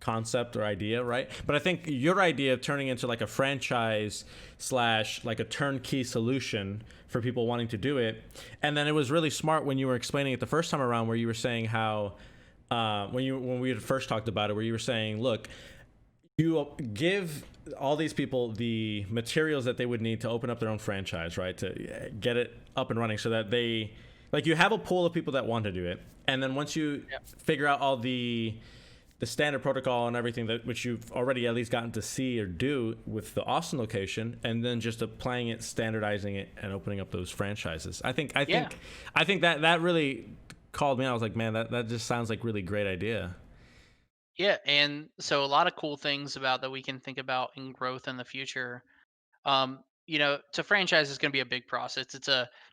concept or idea, right? But I think your idea of turning into like a franchise / like a turnkey solution for people wanting to do it. And then it was really smart when you were explaining it the first time around, where you were saying how when we had first talked about it, where you were saying, look, you give all these people the materials that they would need to open up their own franchise, right? To get it up and running, so that they, like, you have a pool of people that want to do it. And then once you figure out all the standard protocol and everything which you've already at least gotten to see or do with the Austin location, and then just applying it, standardizing it, and opening up those franchises. I think that really called me out. I was like, man, that just sounds like really great idea. Yeah, and so a lot of cool things about that we can think about in growth in the future. To franchise is going to be a big process.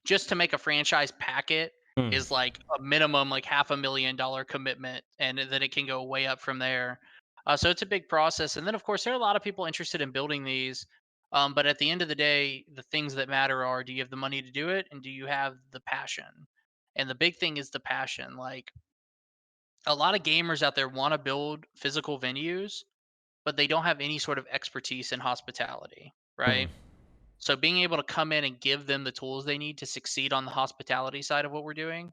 Just to make a franchise packet Hmm. is like a minimum like $500,000 commitment, and then it can go way up from there. So it's a big process, and then of course there are a lot of people interested in building these. But at the end of the day, the things that matter are: do you have the money to do it, and do you have the passion? And the big thing is the passion. Like a lot of gamers out there want to build physical venues, but they don't have any sort of expertise in hospitality, Hmm. right? So being able to come in and give them the tools they need to succeed on the hospitality side of what we're doing,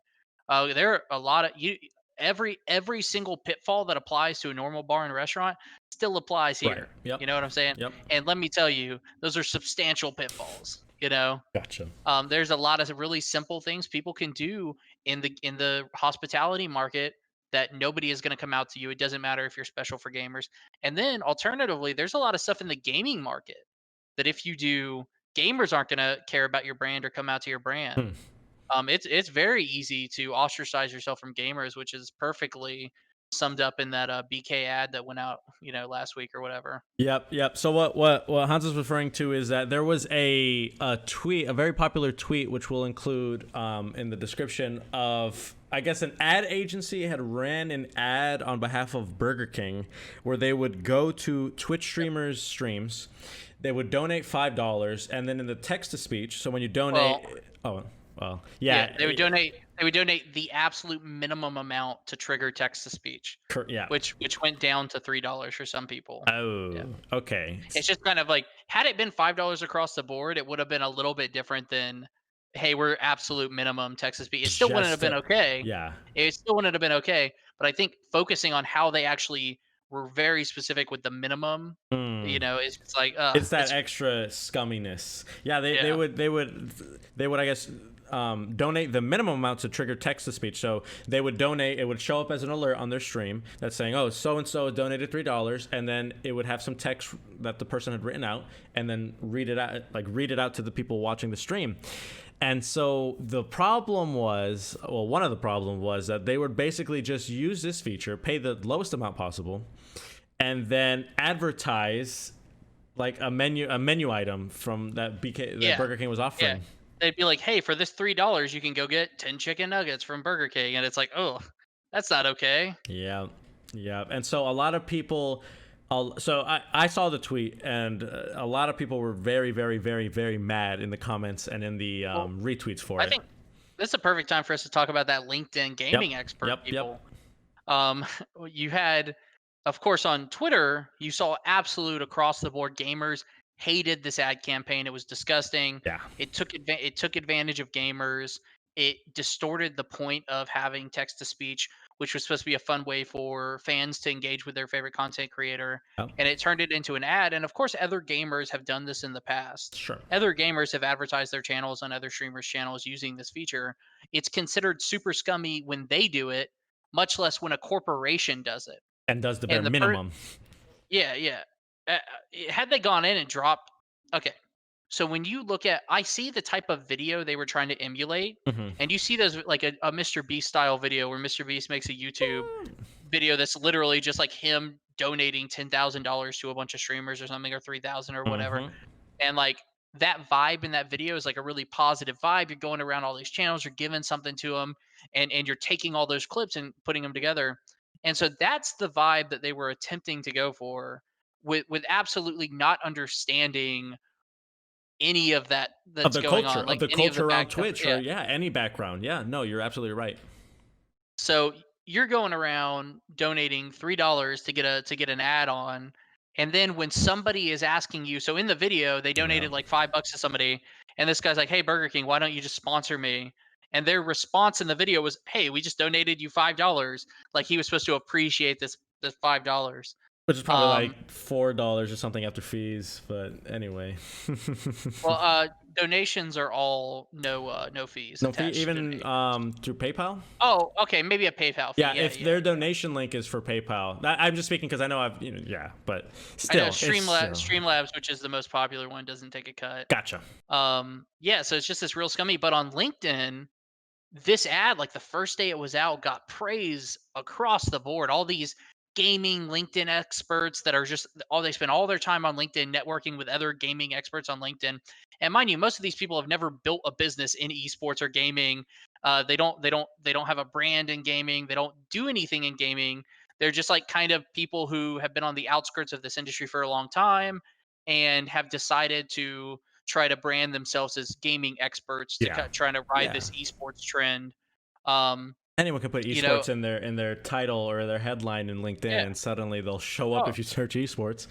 there are a lot of you. Every single pitfall that applies to a normal bar and restaurant still applies Right. here. Yep. You know what I'm saying? Yep. And let me tell you, those are substantial pitfalls. Gotcha. There's a lot of really simple things people can do in the hospitality market that nobody is going to come out to you. It doesn't matter if you're special for gamers. And then alternatively, there's a lot of stuff in the gaming market that if you do, gamers aren't going to care about your brand or come out to your brand. Hmm. It's very easy to ostracize yourself from gamers, which is perfectly summed up in that BK ad that went out, last week or whatever. Yep. So what Hans is referring to is that there was a tweet, a very popular tweet, which we'll include in the description, of, I guess, an ad agency had ran an ad on behalf of Burger King, where they would go to Twitch streamers' streams, they would donate $5, and then in the text to speech. So when you donate, well, yeah, They would donate. They would donate the absolute minimum amount to trigger text to speech, yeah. which went down to $3 for some people. Oh, Yeah. okay. It's just kind of like, had it been $5 across the board, it would have been a little bit different than, hey, we're absolute minimum text to speech. It still wouldn't have been okay. Yeah. It still wouldn't have been okay. But I think focusing on how they actually were very specific with the minimum, it's just like It's that extra scumminess. Yeah, they would I guess donate the minimum amount to trigger text to speech. So they would donate, it would show up as an alert on their stream that's saying, oh, so and so donated $3, and then it would have some text that the person had written out, and then read it out to the people watching the stream. And so the problem was, well, one of the problems was that they would basically just use this feature, pay the lowest amount possible, and then advertise like a menu item from that Burger King was offering. Yeah. They'd be like, hey, for this $3, you can go get 10 chicken nuggets from Burger King. And it's like, oh, that's not okay. Yeah. And so a lot of people, so I saw the tweet, and a lot of people were very, very, very, very mad in the comments and in the retweets for it. I think this is a perfect time for us to talk about that LinkedIn gaming expert people. You had, of course, on Twitter, you saw absolute across the board gamers hated this ad campaign. It was disgusting. Yeah. It took advantage of gamers. It distorted the point of having text to speech, which was supposed to be a fun way for fans to engage with their favorite content creator. Oh. And it turned it into an ad. And of course, other gamers have done this in the past. Sure. Other gamers have advertised their channels on other streamers' channels using this feature. It's considered super scummy when they do it, much less when a corporation does it. And does the bare minimum. Yeah. Had they gone in and dropped, okay. So when you look at, I see the type of video they were trying to emulate, and you see those like a Mr. Beast style video where Mr. Beast makes a YouTube video that's literally just like him donating $10,000 to a bunch of streamers or something, or 3,000 or whatever, and like that vibe in that video is like a really positive vibe. You're going around all these channels, you're giving something to them, and you're taking all those clips and putting them together. And so that's the vibe that they were attempting to go for, with absolutely not understanding any of that that's going on, like the culture around Twitch, or any background. Yeah, no, you're absolutely right. So you're going around donating $3 to get an ad on, and then when somebody is asking you, so in the video they donated like $5 to somebody, and this guy's like, hey, Burger King, why don't you just sponsor me? And their response in the video was, hey, we just donated you $5. Like he was supposed to appreciate this $5. Which is probably like $4 or something after fees, but anyway. Well, donations are all no fees. No fee, even through PayPal. Oh, okay, maybe a PayPal fee. Yeah, if their donation link is for PayPal. I'm just speaking because I know but still, I know Streamlabs, which is the most popular one, doesn't take a cut. Gotcha. So it's just this real scummy. But on LinkedIn, this ad, like the first day it was out, got praise across the board. All these gaming LinkedIn experts that are just they spend all their time on LinkedIn networking with other gaming experts on LinkedIn. And mind you, most of these people have never built a business in esports or gaming. They don't have a brand in gaming. They don't do anything in gaming. They're just like kind of people who have been on the outskirts of this industry for a long time and have decided to try to brand themselves as gaming experts to trying to ride this esports trend. Anyone can put esports in their title or their headline in LinkedIn, and suddenly they'll show up if you search esports.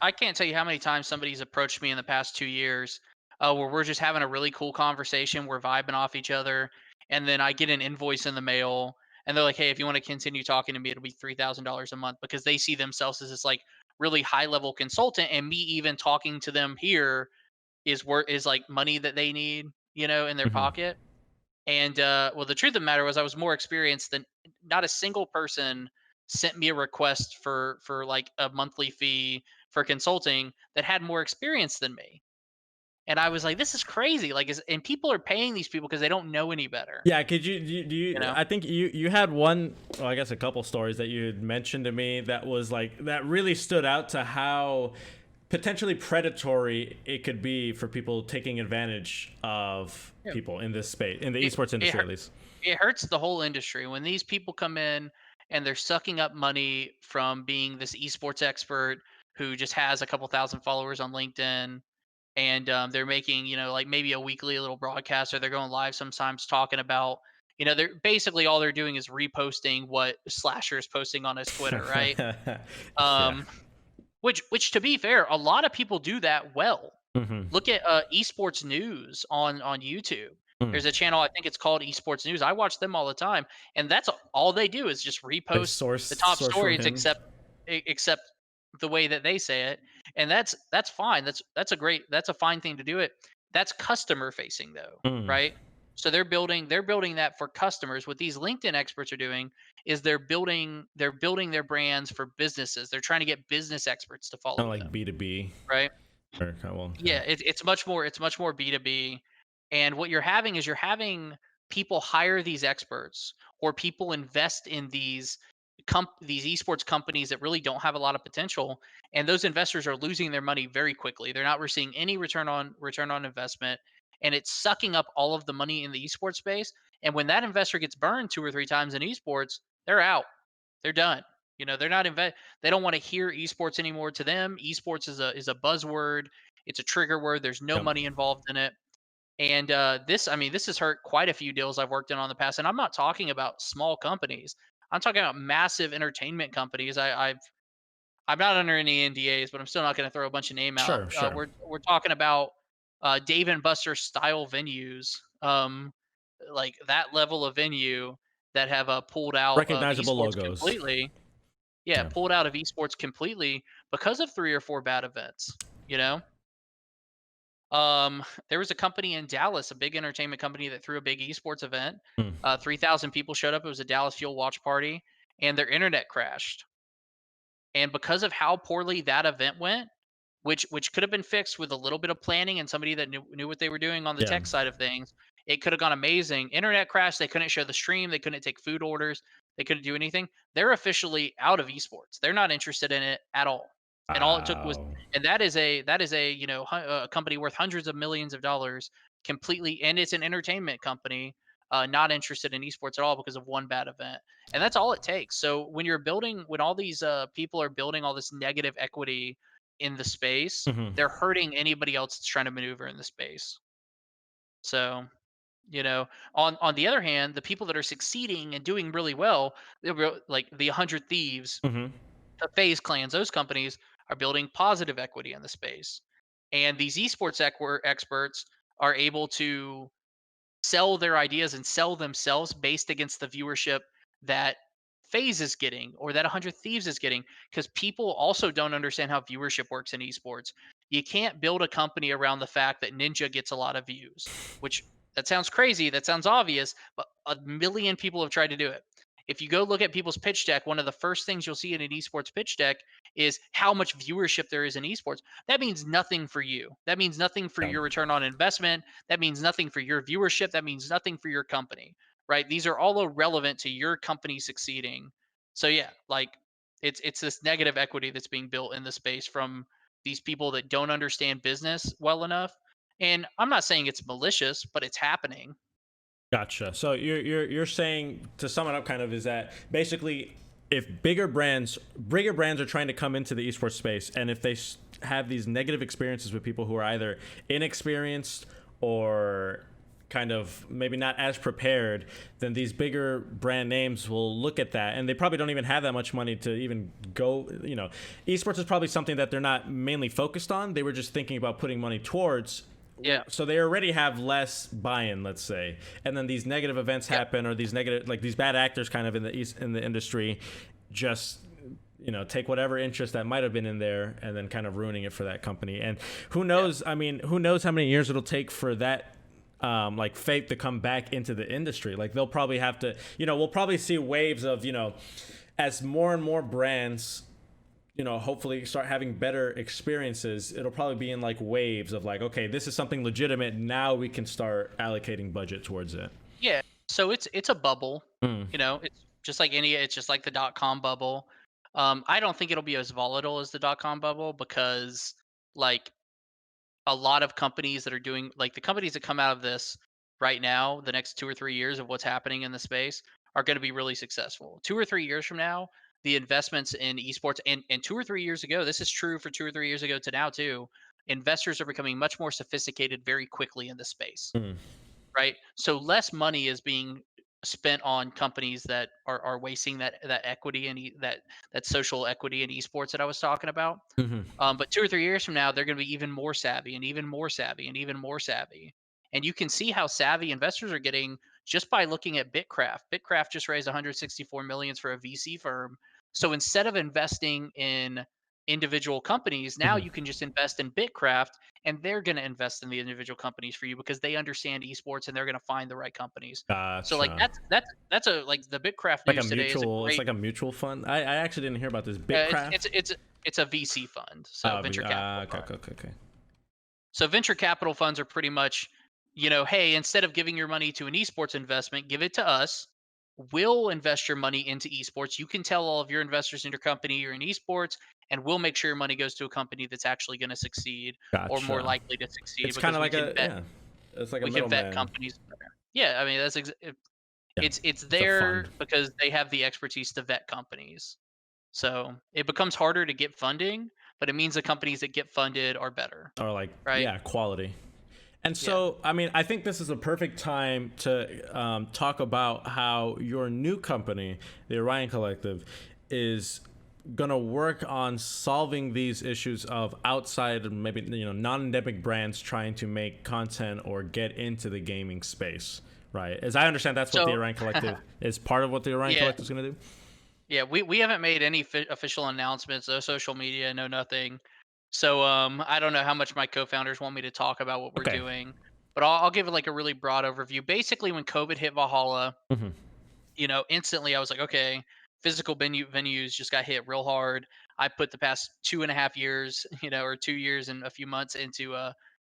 I can't tell you how many times somebody's approached me in the past 2 years where we're just having a really cool conversation, we're vibing off each other, and then I get an invoice in the mail, and they're like, hey, if you want to continue talking to me, it'll be $3,000 a month, because they see themselves as this like really high level consultant, and me even talking to them here is like money that they need, in their pocket. And well, the truth of the matter was I was more experienced than not a single person sent me a request for like a monthly fee for consulting that had more experience than me. And I was like, this is crazy. Like, and people are paying these people because they don't know any better. Yeah, could you I think you had one, well, I guess a couple stories that you had mentioned to me that was like, that really stood out to how potentially predatory it could be for people taking advantage of people in this space, in the esports industry at least. It hurts the whole industry when these people come in and they're sucking up money from being this esports expert who just has a couple thousand followers on LinkedIn, and they're making, like maybe a weekly little broadcast, or they're going live sometimes talking about, they're basically all they're doing is reposting what Slasher is posting on his Twitter, right? Which to be fair, a lot of people do that well. Look at esports news on YouTube. There's a channel, I think it's called Esports News. I watch them all the time, and that's all they do is just repost the top stories, except the way that they say it, and that's fine. That's a fine thing to do it. That's customer facing though, right? So they're building that for customers. What these LinkedIn experts are doing is they're building their brands for businesses. They're trying to get business experts to Kind of follow like them, B2B, right? or kind of, well, yeah. Yeah, it's much more B2B. And what you're having people hire these experts, or people invest in these esports companies that really don't have a lot of potential, and those investors are losing their money very quickly. They're not receiving any return on investment, and it's sucking up all of the money in the esports space. And when that investor gets burned 2 or 3 times in esports, they're out. They're done. They're not they don't want to hear esports anymore. To them, esports is a buzzword. It's a trigger word. There's no Yep. money involved in it. And this has hurt quite a few deals I've worked in the past. And I'm not talking about small companies. I'm talking about massive entertainment companies. I'm not under any NDAs, but I'm still not going to throw a bunch of name out. Sure, sure. We're talking about Dave and Buster style venues, like that level of venue, that have pulled out of Recognizable esports logos. completely. Yeah, Yeah. pulled out of esports completely because of 3 or 4 bad events. You know, there was a company in Dallas, a big entertainment company, that threw a big esports event. Hmm. 3,000 people showed up. It was a Dallas Fuel watch party, and their internet crashed. And because of how poorly that event went, which could have been fixed with a little bit of planning and somebody that knew what they were doing on the Yeah. tech side of things, it could have gone amazing. Internet crash. They couldn't show the stream. They couldn't take food orders. They couldn't do anything. They're officially out of esports. They're not interested in it at all. And all it took was, Wow. and that is a a company worth hundreds of millions of dollars, completely, and it's an entertainment company, not interested in esports at all because of one bad event. And that's all it takes. So when all these people are building all this negative equity in the space, Hmm. they're hurting anybody else that's trying to maneuver in the space. So, on the other hand, the people that are succeeding and doing really well, like the 100 Thieves, Hmm. the FaZe clans, those companies are building positive equity in the space. And these esports experts are able to sell their ideas and sell themselves based against the viewership that FaZe is getting, or that 100 Thieves is getting, because people also don't understand how viewership works in esports. You can't build a company around the fact that Ninja gets a lot of views, which, that sounds crazy, that sounds obvious, but a million people have tried to do it. If you go look at people's pitch deck, one of the first things you'll see in an esports pitch deck is how much viewership there is in esports. That means nothing for you. That means nothing for Yeah. your return on investment. That means nothing for your viewership. That means nothing for your company, right? These are all irrelevant to your company succeeding. So yeah, like, it's this negative equity that's being built in the space from these people that don't understand business well enough. And I'm not saying it's malicious, but it's happening. Gotcha. So you're saying, to sum it up, kind of, is that basically, if bigger brands are trying to come into the esports space, and if they have these negative experiences with people who are either inexperienced or kind of maybe not as prepared, then these bigger brand names will look at that, and they probably don't even have that much money to even go. Esports is probably something that they're not mainly focused on. They were just thinking about putting money towards, Yeah. so they already have less buy-in, let's say, and then these negative events Yep. happen, or these negative, like these bad actors kind of in the industry, just take whatever interest that might have been in there, and then kind of ruining it for that company. And who knows, I mean, who knows how many years it'll take for that like faith to come back into the industry. Like, they'll probably have to, we'll probably see waves of, as more and more brands, hopefully start having better experiences. It'll probably be in like waves of like, okay, this is something legitimate. Now we can start allocating budget towards it. Yeah. So it's a bubble. Mm. It's just like the .com bubble. I don't think it'll be as volatile as the .com bubble, because, like, a lot of companies that are doing, like, the companies that come out of this right now, the next 2 or 3 years of what's happening in the space, are going to be really successful. 2 or 3 years from now, the investments in esports, and 2 or 3 years ago, this is true for 2 or 3 years ago to now too, investors are becoming much more sophisticated very quickly in the space, Mm. right? So less money is being spent on companies that are wasting that equity and that social equity in esports that I was talking about. Hmm. But 2 or 3 years from now, they're going to be even more savvy and even more savvy and even more savvy. And you can see how savvy investors are getting just by looking at Bitcraft. Bitcraft just raised 164 million for a VC firm. So instead of investing in individual companies. Now Mhm. you can just invest in Bitcraft, and they're going to invest in the individual companies for you because they understand esports and they're going to find the right companies. So like Gotcha. that's a like the Bitcraft Like a news today is a mutual. It's great. like a mutual fund. I actually didn't hear about this. It's Bitcraft. it's it's it's a VC fund, so venture capital Okay, fund. okay, okay, okay. So venture capital funds are pretty much, hey, instead of giving your money to an esports investment, give it to us. We'll invest your money into esports. You can tell all of your investors in your company you're in esports, and we'll make sure your money goes to a company that's actually going to succeed or more Gotcha. likely to succeed It's kind because of like a yeah. It's like a we can vet middleman. companies better. Yeah, I mean Yeah. it's It's a fund. there because they have the expertise to vet companies. So it becomes harder to get funding, but it means the companies that get funded are better, Or like right? yeah, quality. And Yeah. so, I mean, I think this is a perfect time to talk about how your new company, the Orion Collective, is gonna work on solving these issues of outside, maybe non-endemic brands trying to make content or get into the gaming space, right? As I understand, that's what the So Orion Collective is part of what the Orion yeah, Collective is gonna do. yeah, we haven't made any official announcements, no social media, no nothing. So I don't know how much my co-founders want me to talk about what we're Okay. doing, but I'll give it like a really broad overview. Basically, when COVID hit Valhalla, Hmm. instantly I was like, okay, physical venues just got hit real hard. I put the past 2.5 years, or 2 years and a few months into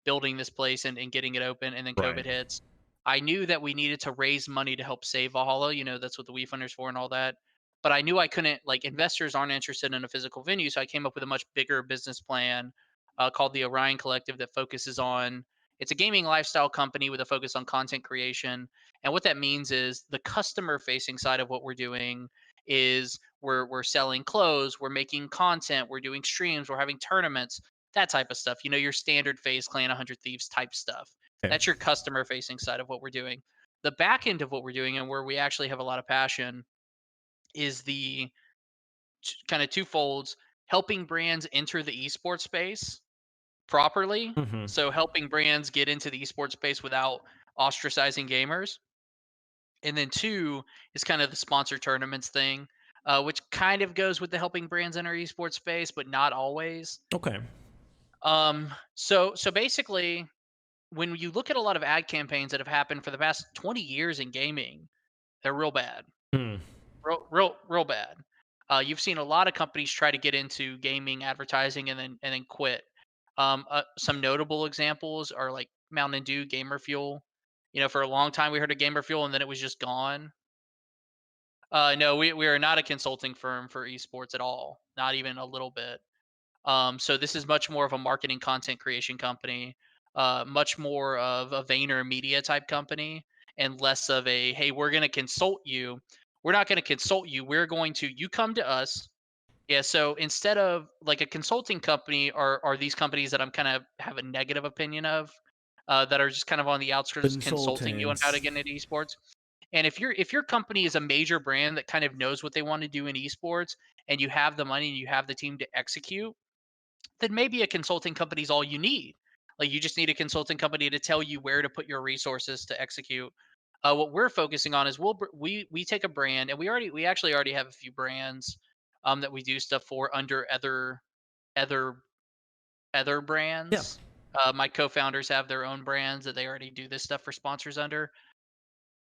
building this place and getting it open, and then COVID Right. hits. I knew that we needed to raise money to help save Valhalla. That's what the We Funders for and all that. But I knew I couldn't, like, investors aren't interested in a physical venue. So I came up with a much bigger business plan called the Orion Collective that focuses on, it's a gaming lifestyle company with a focus on content creation. And what that means is the customer facing side of what we're doing is we're selling clothes, we're making content, we're doing streams, we're having tournaments, that type of stuff. Your standard Phase Clan 100 Thieves type stuff. Okay. That's your customer facing side of what we're doing. The back end of what we're doing and where we actually have a lot of passion is the kind of two folds, helping brands enter the esports space properly. Hmm. So helping brands get into the esports space without ostracizing gamers. And then two is kind of the sponsor tournaments thing, which kind of goes with the helping brands enter esports space, but not always. Okay. So basically, when you look at a lot of ad campaigns that have happened for the past 20 years in gaming, they're real bad, Hmm. real bad. You've seen a lot of companies try to get into gaming advertising and then quit. Some notable examples are like Mountain Dew, Gamer Fuel. For a long time we heard of Gamer Fuel and then it was just gone. No, we are not a consulting firm for esports at all, not even a little bit. So this is much more of a marketing content creation company, much more of a Vayner Media type company, and less of a, hey, we're going to consult you. We're not going to consult you. You come to us. Yeah. So instead of like a consulting company, are these companies that I'm kind of have a negative opinion of, that are just kind of on the outskirts consulting you on how to Consultants. get into esports. And if your company is a major brand that kind of knows what they want to do in esports, and you have the money and you have the team to execute, then maybe a consulting company is all you need. Like, you just need a consulting company to tell you where to put your resources to execute. What we're focusing on is we take a brand, and we actually already have a few brands that we do stuff for under other other Yeah. brands. My co-founders have their own brands that they already do this stuff for sponsors under.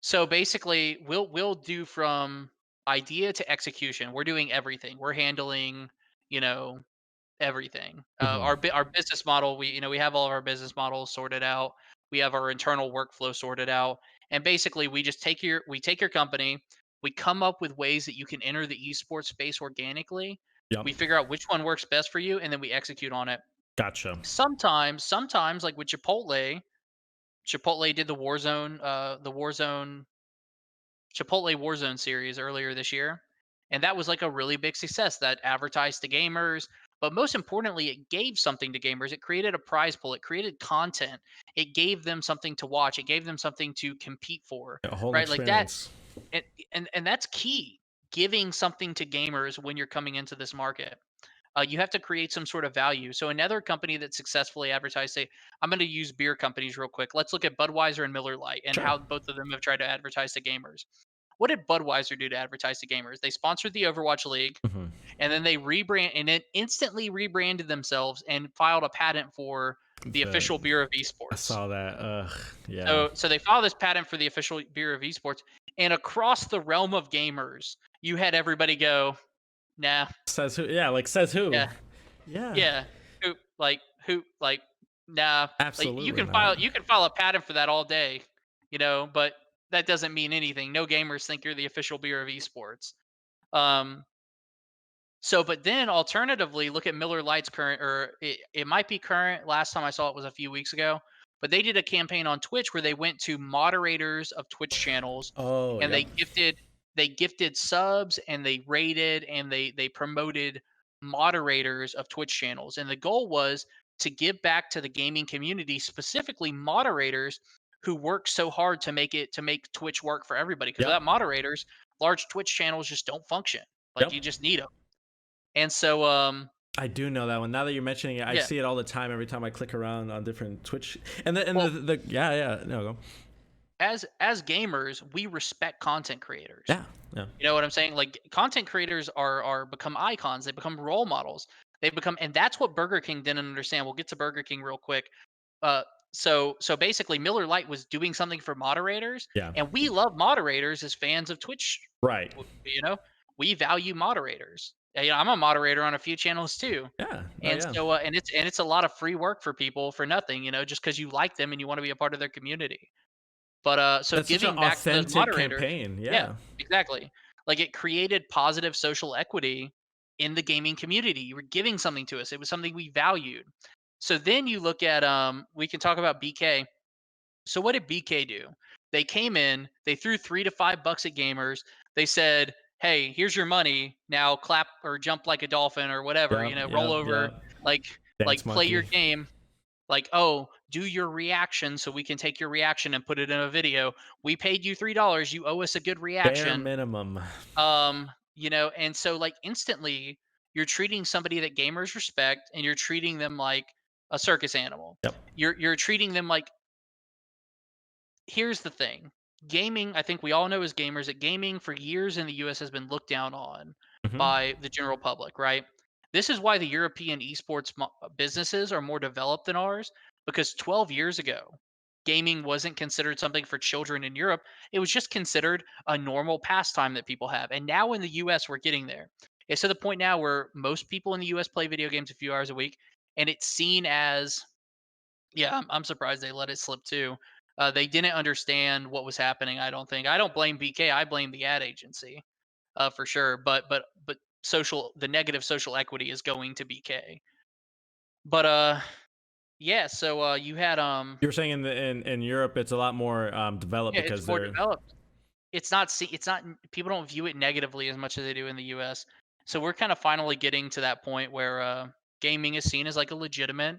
So basically, we'll do from idea to execution. We're doing everything. We're handling, you know, everything. Hmm. Our business model, we have all of our business models sorted out. We have our internal workflow sorted out, and basically, we take your company. We come up with ways that you can enter the esports space organically. Yep. We figure out which one works best for you, and then we execute on it. Gotcha. Sometimes, like with Chipotle did the Warzone Chipotle Warzone series earlier this year. And that was like a really big success that advertised to gamers. But most importantly, it gave something to gamers. It created a prize pool. It created content. It gave them something to watch. It gave them something to compete for, A whole right? Like that. experience. And, and that's key. Giving something to gamers when you're coming into this market. You have to create some sort of value. So another company that successfully advertised, say, I'm going to use beer companies real quick. Let's look at Budweiser and Miller Lite and Sure. how both of them have tried to advertise to gamers. what did Budweiser do to advertise to gamers? They sponsored the Overwatch League, Hmm. and then they instantly rebranded themselves and filed a patent for the The official beer of I esports. saw that. Ugh. Yeah. So they filed this patent for the official beer of esports, and across the realm of gamers, you had everybody go, "Nah, Says who? Yeah. Like says who? yeah, Yeah. yeah, who, like, nah." Like Absolutely not. you can file a patent for that all day, but that doesn't mean anything. No gamers think you're the official beer of esports. Um, but then alternatively, look at Miller Lite's current, or it might be current. Last time I saw it was a few weeks ago, but they did a campaign on Twitch where they went to moderators of Twitch channels Oh, and yep. they gifted subs and they rated and they promoted moderators of Twitch channels. And the goal was to give back to the gaming community, specifically moderators who work so hard to make Twitch work for everybody. Because Yep. without moderators, large Twitch channels just don't function. Like Yep. you just need them. And so, I do know that one. Now that you're mentioning it, I yeah. see it all the time. Every time I click around on different Twitch, and Well, the yeah, yeah. No, go. as gamers, we respect content creators. Yeah, yeah. You know what I'm saying? Like content creators are become icons. They become role models. They become, and that's what Burger King didn't understand. We'll get to Burger King real quick. Uh, so basically, Miller Lite was doing something for moderators, Yeah. and we love moderators as fans of Twitch. Right. You know, we value moderators. I'm a moderator on a few channels too. Yeah. Oh, And yeah. so, and it's a lot of free work for people for nothing, just because you like them and you want to be a part of their community. But so That's such an giving back to those authentic moderators, campaign. yeah, Yeah. exactly. Like it created positive social equity in the gaming community. You were giving something to us. It was something we valued. So then you look at we can talk about BK. So what did BK do? They came in, they threw $3 to $5 at gamers. They said, "Hey, here's your money. Now clap or jump like a dolphin or whatever, Yep. roll Yep. over, Yep. like Dance play your monkey. game, like, oh, do your reaction so we can take your reaction and put it in a video. We paid you $3, you owe us a good Bare reaction." minimum. And so like instantly you're treating somebody that gamers respect and you're treating them like a circus animal. Yep. You're treating them like, here's the thing. Gaming, I think we all know as gamers that gaming for years in the US has been looked down on Hmm. by the general public, right? This is why the European esports businesses are more developed than ours, because 12 years ago, gaming wasn't considered something for children in Europe. It was just considered a normal pastime that people have. And now in the US, we're getting there. It's to the point now where most people in the US play video games a few hours a week, and it's seen as, yeah, I'm surprised they let it slip too. They didn't understand what was happening. I don't think. I don't blame BK. I blame the ad agency, for sure. But the negative social equity is going to BK. But yeah. So you had You were saying in Europe, it's a lot more developed yeah, it's because more they're developed. It's not people don't view it negatively as much as they do in the US. So we're kind of finally getting to that point where gaming is seen as like a legitimate,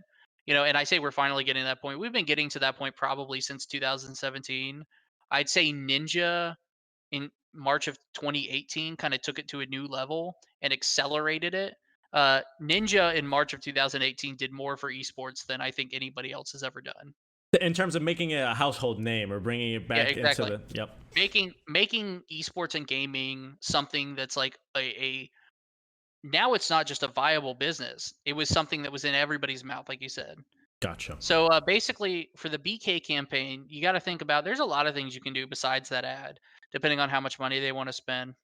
and I say we're finally getting to that point. We've been getting to that point probably since 2017. I'd say Ninja in March of 2018 kind of took it to a new level and accelerated it. Ninja in March of 2018 did more for esports than I think anybody else has ever done. in terms of making it a household name or bringing it Yeah, back into exactly. the. Yep. Making esports and gaming something that's like a now it's not just a viable business. It was something that was in everybody's mouth, like you said. Gotcha. So basically, for the BK campaign, you got to think about there's a lot of things you can do besides that ad, depending on how much money they want to spend.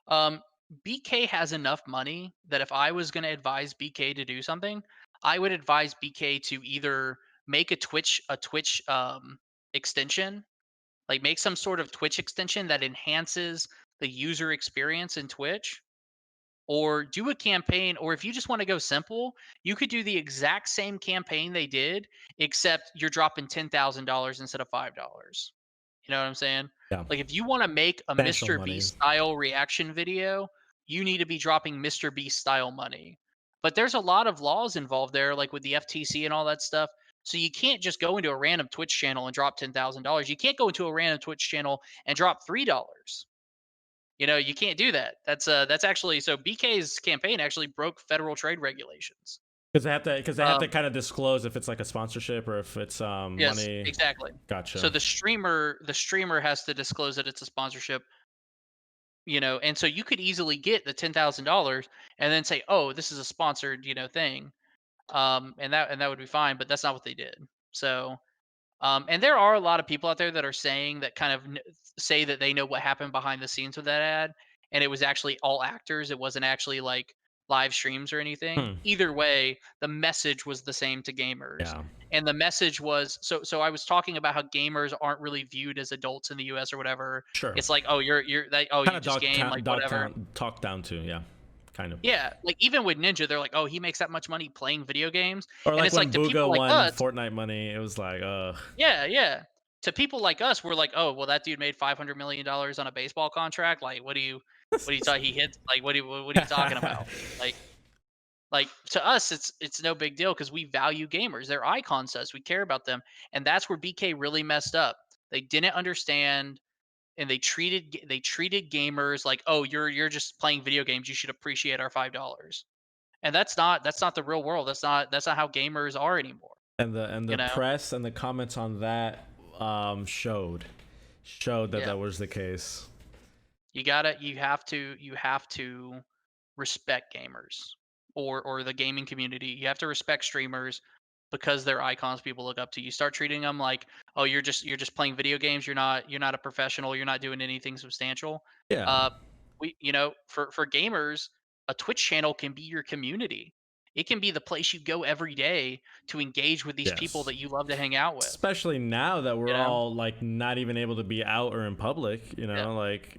Um, BK has enough money that if I was going to advise BK to do something, I would advise BK to either make a Twitch extension, like make some sort of Twitch extension that enhances the user experience in Twitch, or do a campaign, or if you just want to go simple, you could do the exact same campaign they did, except you're dropping $10,000 instead of $5. You know what I'm saying? Yeah. Like if you want to make a Substantial Mr. money. Beast style reaction video, you need to be dropping Mr. Beast style money. But there's a lot of laws involved there, like with the FTC and all that stuff. So you can't just go into a random Twitch channel and drop $10,000. You can't go into a random Twitch channel and drop $3. You can't do that. That's actually, so BK's campaign actually broke federal trade regulations. Because they have to kind of disclose if it's like a sponsorship or if it's Yes, money. exactly. So Gotcha. the streamer has to disclose that it's a sponsorship, and so you could easily get the $10,000 and then say, "Oh, this is a sponsored, thing," and that would be fine. But that's not what they did. So, and there are a lot of people out there that are saying that kind of say that they know what happened behind the scenes with that ad, and it was actually all actors. It wasn't actually like live streams or anything. Hmm. Either way, the message was the same to gamers, Yeah. and the message was so. I was talking about how gamers aren't really viewed as adults in the U.S. or whatever. Sure. It's like, oh, you're like, oh, Kind you of just game, like whatever. talk down to, yeah, kind of. Yeah, like even with Ninja, they're like, oh, he makes that much money playing video games, Or and like it's when like to people Booga like won us. Fortnite money, it was like, Yeah, yeah. To people like us, we're like, "Oh, well, that dude made $500 million on a baseball contract. Like, what do you talk? He hits like, what are you talking about? Like, like to us, it's no big deal because we value gamers. They're icons to us. We care about them, and that's where BK really messed up. They didn't understand, and they treated gamers like, oh, you're just playing video games. You should appreciate our $5. And that's not the real world. That's not how gamers are anymore. and You the know? press and the comments on that showed that Yeah. that was the case. You have to respect gamers or the gaming community. You have to respect streamers because they're icons people look up to. You start treating them like, oh, you're just playing video games. You're not a professional. You're not doing anything substantial. Yeah. Uh, for gamers, a Twitch channel can be your community. It can be the place you go every day to engage with these people Yes. that you love to hang out with. Especially now that You we're know? all like not even able to be out or in public, Yeah. like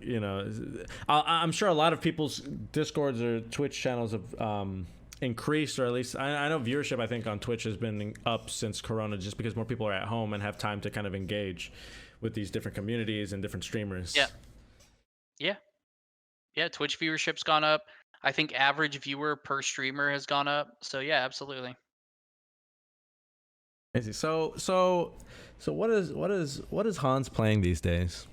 I'm sure a lot of people's Discords or Twitch channels have increased, or at least I know viewership I think on Twitch has been up since Corona, just because more people are at home and have time to kind of engage with these different communities and different streamers. Yeah. Yeah. Yeah, Twitch viewership's gone up. I think average viewer per streamer has gone up. So yeah, absolutely. Crazy. So what is Hans playing these days?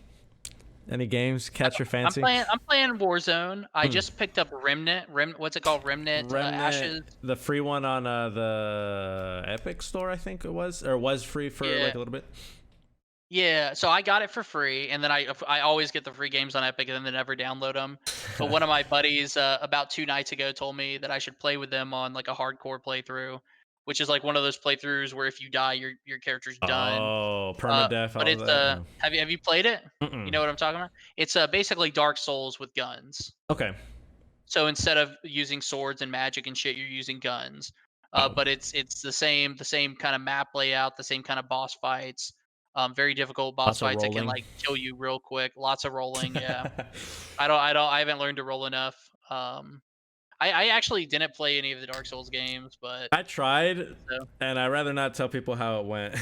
Any games catch your I'm fancy? playing I'm playing Warzone. I Hmm. just picked up Remnant. What's it called? Remnant Remnant, Ashes. the free one on the Epic Store, I think it was, or was free for Yeah. like a little bit. Yeah, so I got it for free, and then I always get the free games on Epic and then never download them. But one of my buddies about 2 nights ago told me that I should play with them on like a hardcore playthrough, which is like one of those playthroughs where if you die, your character's done. Oh, permadeath, But all it's that. Oh. have you played it? You Mm-mm. know what I'm talking about? It's basically Dark Souls with guns. Okay. So instead of using swords and magic and shit, you're using guns. Oh. But it's the same kind of map layout, the same kind of boss fights. Very difficult boss Lots of fights that can rolling. like kill you real quick. Lots of rolling. Yeah, I haven't learned to roll enough. I actually didn't play any of the Dark Souls games, but I tried, so and I'd rather not tell people how it went.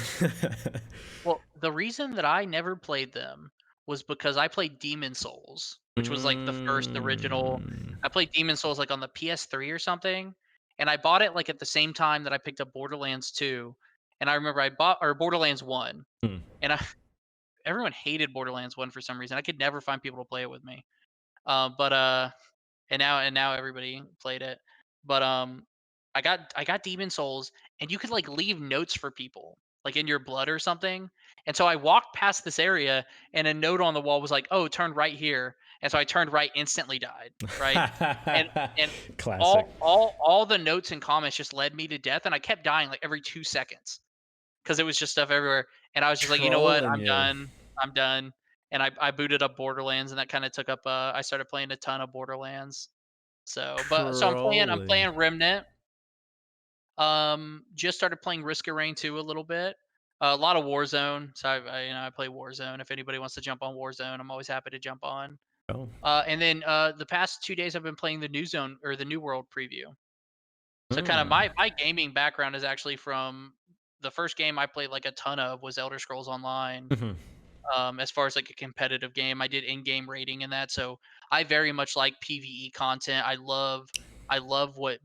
well, the reason that I never played them was because I played Demon Souls, which was like the first original. Mm. I played Demon Souls like on the PS3 or something, and I bought it like at the same time that I picked up Borderlands 2. And I remember I bought or Borderlands 1, Mm. and everyone hated Borderlands 1 for some reason. I could never find people to play it with me. But and now everybody played it. But I got Demon Souls, and you could like leave notes for people, like in your blood or something. And so I walked past this area, and a note on the wall was like, "Oh, turn right here." And so I turned right, instantly died. Right, and and Classic. all the notes and comments just led me to death, and I kept dying like every 2 seconds because it was just stuff everywhere. And I was just like, you know what, Trolling I'm you. done. I'm done. And I booted up Borderlands, and that kind of took up. I started playing a ton of Borderlands. So I'm playing Trolling. Remnant. Just started playing Risk of Rain 2 a little bit. A lot of Warzone. So I play Warzone. If anybody wants to jump on Warzone, I'm always happy to jump on. Oh. And then the past 2 days I've been playing the New Zone or the New World preview. So kind of Mm. my gaming background is actually from the first game I played like a ton of was Elder Scrolls Online. Mhm. As far as like a competitive game, I did in-game rating in that, so I very much like PvE content. I love what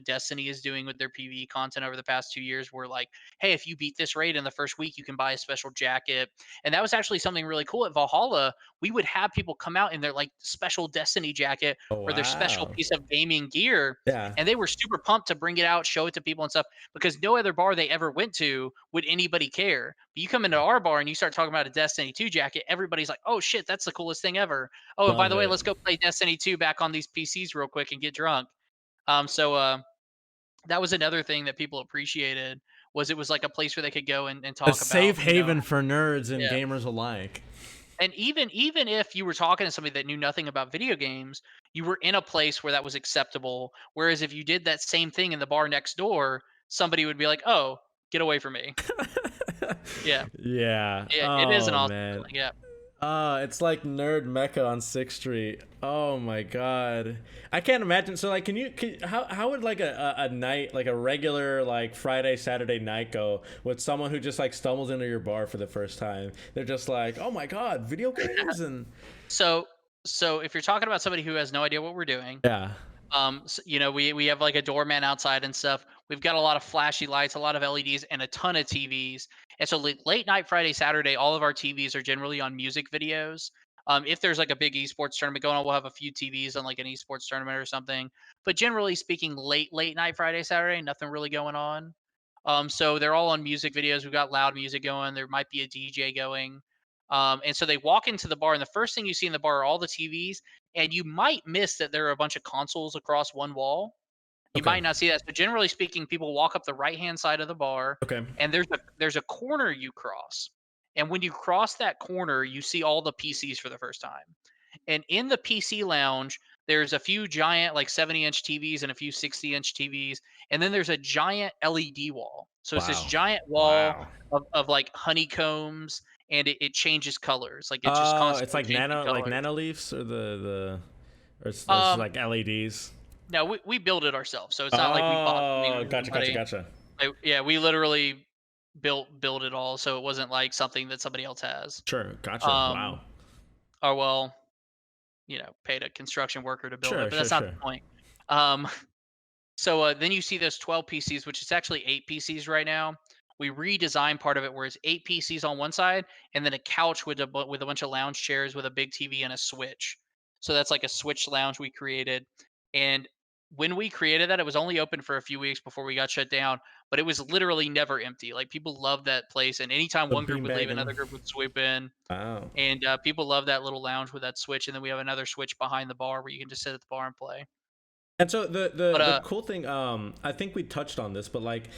Destiny is doing with their PvE content over the past 2 years. Where like, hey, if you beat this raid in the first week, you can buy a special jacket, and that was actually something really cool at Valhalla. We would have people come out in their like special Destiny jacket Oh or their special wow. piece of gaming gear, Yeah. and they were super pumped to bring it out, show it to people and stuff, because no other bar they ever went to would anybody care. But you come into our bar and you start talking about a Destiny 2 jacket, everybody's like, "Oh shit, that's the coolest thing ever. Oh, and by Love the way, it. let's go play Destiny 2 back on these PCs real quick and get drunk." That was another thing that people appreciated, was it was like a place where they could go and A talk about, safe haven for nerds and yeah. gamers alike. And even if you were talking to somebody that knew nothing about video games, you were in a place where that was acceptable. Whereas if you did that same thing in the bar next door, somebody would be like, "Oh, get away from me." Yeah. Yeah. Yeah, it is an Oh awesome man. feeling, yeah. It's like Nerd Mecca on 6th Street. Oh my god. I can't imagine. So like how would like a night, like a regular like Friday, Saturday night go with someone who just like stumbles into your bar for the first time? They're just like, "Oh my god, video games." And So so if you're talking about somebody who has no idea what we're doing, yeah. we have like a doorman outside and stuff. We've got a lot of flashy lights, a lot of LEDs, and a ton of TVs. And so late night Friday, Saturday, all of our TVs are generally on music videos. If there's like a big esports tournament going on, we'll have a few TVs on like an esports tournament or something. But generally speaking, late night Friday, Saturday, nothing really going on. So they're all on music videos. We've got loud music going. There might be a DJ going. And so they walk into the bar, and the first thing you see in the bar are all the TVs, and you might miss that there are a bunch of consoles across one wall. You Okay. might not see that. So generally speaking, people walk up the right-hand side of the bar, Okay. and there's a corner you cross. And when you cross that corner, you see all the PCs for the first time. And in the PC lounge, there's a few giant like 70-inch TVs and a few 60-inch TVs, and then there's a giant LED wall. So it's this Wow. giant wall Wow. of like honeycombs, and it changes colors. Like it's just Oh, it's constantly like changing colors. nano leafs or the or it's just Um, like LEDs. no, we build it ourselves, so it's not like we bought something Oh, from gotcha, gotcha, somebody. gotcha. Yeah, we literally built it all, so it wasn't like something that somebody else has. Sure, gotcha. Um, Wow. or well, paid a construction worker to build it, Sure, but sure, that's not sure. the point. Um, so then you see those 12 PCs, which is actually 8 PCs right now. We redesigned part of it where it's 8 PCs on one side, and then a couch with with a bunch of lounge chairs with a big TV and a switch. So that's like a switch lounge we created. And when we created that, it was only open for a few weeks before we got shut down, but it was literally never empty. Like people loved that place, and anytime The one group bean would leave, bagging. another group would swoop in. Wow. And people love that little lounge with that switch, and then we have another switch behind the bar where you can just sit at the bar and play. And so the But cool thing, I think we touched on this, but like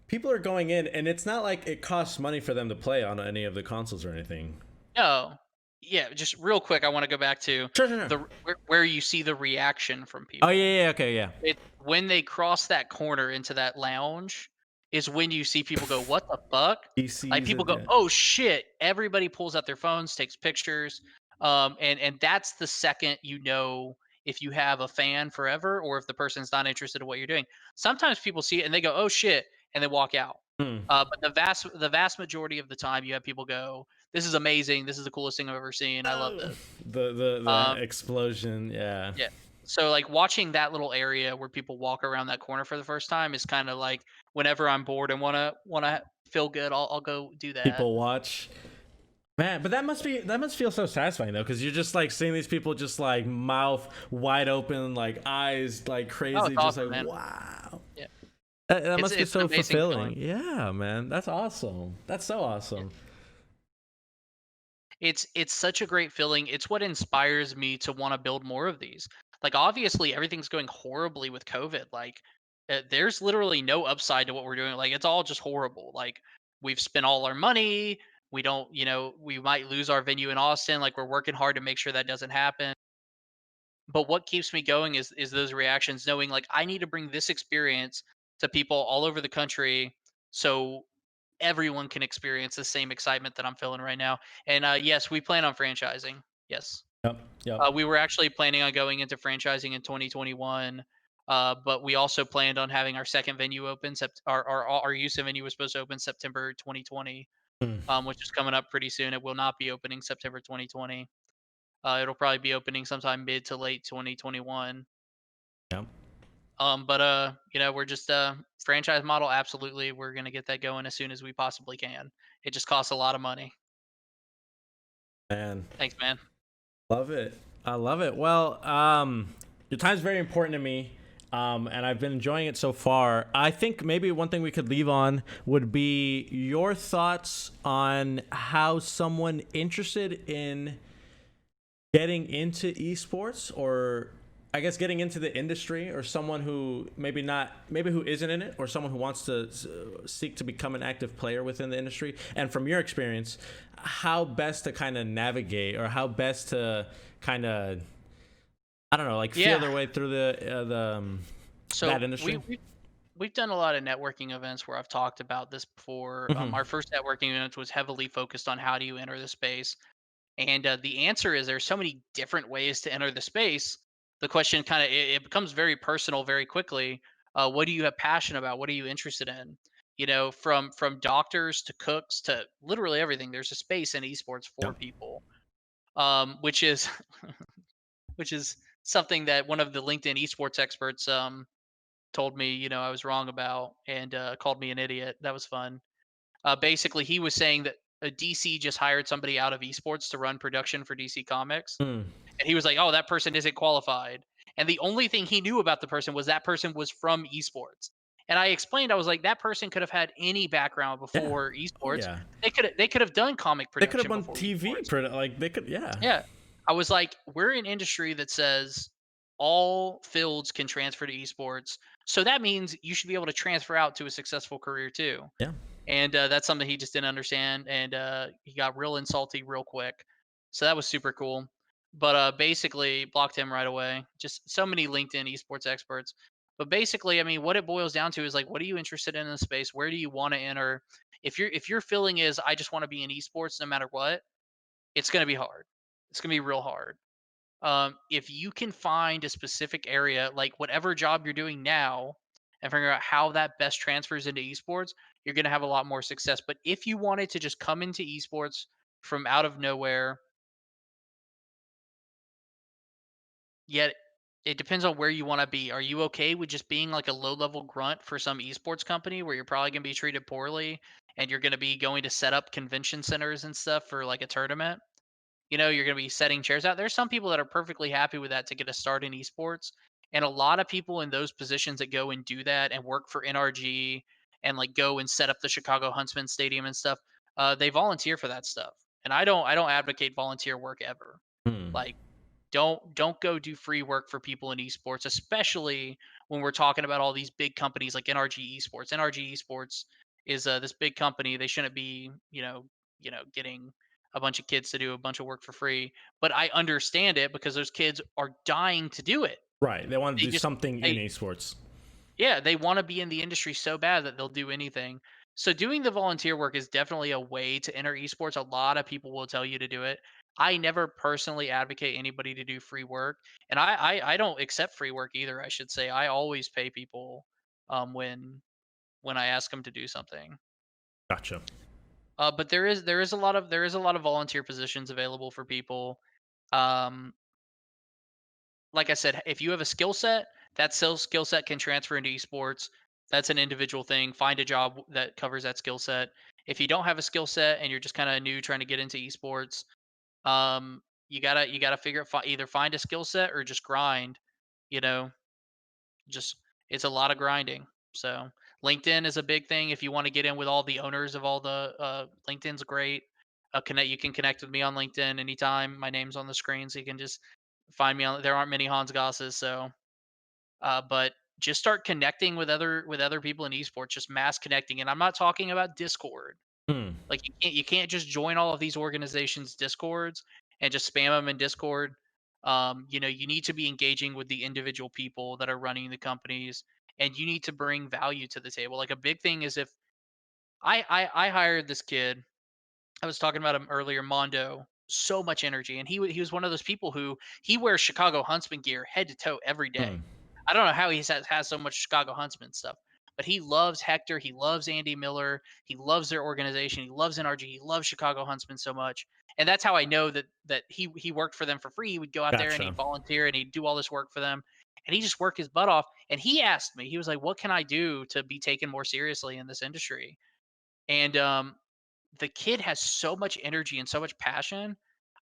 people are going in, and it's not like it costs money for them to play on any of the consoles or anything. no, yeah, just real quick, I want to go back to Sure, sure, sure. where you see the reaction from Oh people. yeah, yeah, okay, yeah. It's when they cross that corner into that lounge is when you see people go, "What the fuck?" Like PCs people and go, yeah. "Oh shit!" Everybody pulls out their phones, takes pictures, and that's the second you know if you have a fan forever or if the person's not interested in what you're doing. Sometimes people see it and they go, "Oh shit," and they walk out. Hmm. But the vast majority of the time, you have people go, "This is amazing. This is the coolest thing I've ever seen. I love Oh, this." the Um, explosion, yeah. yeah. So like watching that little area where people walk around that corner for the first time is kind of like whenever I'm bored and wanna feel good, I'll go do that. People watch. Man, but that must feel so satisfying though, because you're just like seeing these people just like mouth wide open, like eyes like Oh, crazy, it's just awesome, like man. wow. Yeah. That It's must be it's an so amazing fulfilling. feeling. Yeah, man, that's awesome. That's so Yeah. awesome. It's such a great feeling. It's what inspires me to want to build more of these. Like obviously everything's going horribly with COVID. Like there's literally no upside to what we're doing. Like it's all just horrible. Like we've spent all our money. We don't, we might lose our venue in Austin. Like we're working hard to make sure that doesn't happen. But what keeps me going is those reactions, knowing like I need to bring this experience to people all over the country so everyone can experience the same excitement that I'm feeling right now. And yes, we plan on franchising. Yes. Yep, yep. We were actually planning on going into franchising in 2021, but we also planned on having our second venue open. Our Houston venue was supposed to open September 2020, Hmm. which is coming up pretty soon. It will not be opening September 2020. It'll probably be opening sometime mid to late 2021. Yep. But we're just franchise model. Absolutely, we're gonna get that going as soon as we possibly can. It just costs a lot of money. And Thanks, man. love it. I love it. Well, your time's very important to me, and I've been enjoying it so far. I think maybe one thing we could leave on would be your thoughts on how someone interested in getting into esports, or I guess getting into the industry, or someone who maybe not, maybe who isn't in it, or someone who wants to seek to become an active player within the industry. And from your experience, how best to kind of navigate, or how best to kind of, I don't know, like feel Yeah. their way through that So industry. we've done a lot of networking events where I've talked about this before. Hmm. Our first networking event was heavily focused on how do you enter the space, and the answer is there's so many different ways to enter the space. The question kind of it becomes very personal very quickly. What do you have passion about? What are you interested in? From doctors to cooks to literally everything. There's a space in esports Yeah. for people, which is which is something that one of the LinkedIn esports experts told me, I was wrong about, and called me an idiot. That was fun. Basically, he was saying that DC just hired somebody out of esports to run production for DC Comics, Mm. and he was like, "Oh, that person isn't qualified." And the only thing he knew about the person was that person was from esports. And I explained, I was like, that person could have had any background Yeah. before Oh esports. yeah. They could have done comic They could have production on before TV. esports. Like they could. Yeah. Yeah. I was like, we're an industry that says all fields can transfer to esports. So that means you should be able to transfer out to a successful career too. Yeah. And that's something he just didn't understand. And he got real insulty real quick. So that was super cool. But basically, blocked him right away. Just so many LinkedIn esports experts. But basically, I mean, what it boils down to is like, what are you interested in the space? Where do you want to enter? If your feeling is I just want to be in esports no matter what, it's going to be hard. It's going to be real hard. If you can find a specific area, like whatever job you're doing now, and figure out how that best transfers into esports, you're going to have a lot more success. But if you wanted to just come into esports from out of nowhere, yet it depends on where you want to be. Are you okay with just being like a low level grunt for some esports company where you're probably going to be treated poorly and you're going to be going to set up convention centers and stuff for like a tournament? You're going to be setting chairs out. There's some people that are perfectly happy with that to get a start in esports. And a lot of people in those positions that go and do that and work for NRG and like go and set up the Chicago Huntsman Stadium and stuff, they volunteer for that stuff. And I don't advocate volunteer work ever. Hmm. Like don't go do free work for people in esports, especially when we're talking about all these big companies like NRG Esports. NRG Esports is this big company. They shouldn't be, getting a bunch of kids to do a bunch of work for free. But I understand it because those kids are dying to do it. Right. They want to They do just something in they esports. Yeah, they want to be in the industry so bad that they'll do anything. So doing the volunteer work is definitely a way to enter esports. A lot of people will tell you to do it. I never personally advocate anybody to do free work, and I don't accept free work either. I should say I always pay people when I ask them to do something. Gotcha. But there is a lot of volunteer positions available for people. Um, like I said, if you have a skill set, that skill set can transfer into esports. That's an individual thing. Find a job that covers that skill set. If you don't have a skill set and you're just kind of new trying to get into esports, you gotta figure out either find a skill set or just grind. You know, just it's a lot of grinding. So LinkedIn is a big thing. If you want to get in with all the owners of all the LinkedIn's great. You can connect with me on LinkedIn anytime. My name's on the screen, so you can just find me on. There aren't many Hans Gosses, so but just start connecting with other people in esports. Just mass connecting, and I'm not talking about Discord. Hmm. Like you can't just join all of these organizations' Discords and just spam them in Discord. You need to be engaging with the individual people that are running the companies, and you need to bring value to the table. Like a big thing is if I hired this kid. I was talking about him earlier, Mondo. So much energy, and he was one of those people who he wears Chicago Huntsman gear head to toe every day. Hmm. I don't know how he has so much Chicago Huntsman stuff, but he loves Hector. He loves Andy Miller. He loves their organization. He loves NRG. He loves Chicago Huntsman so much, and that's how I know that he worked for them for free. He would go out there and Gotcha. he'd volunteer and he'd do all this work for them. and he just worked his butt off. And he asked me, he was like, "What can I do to be taken more seriously in this industry?" And the kid has so much energy and so much passion.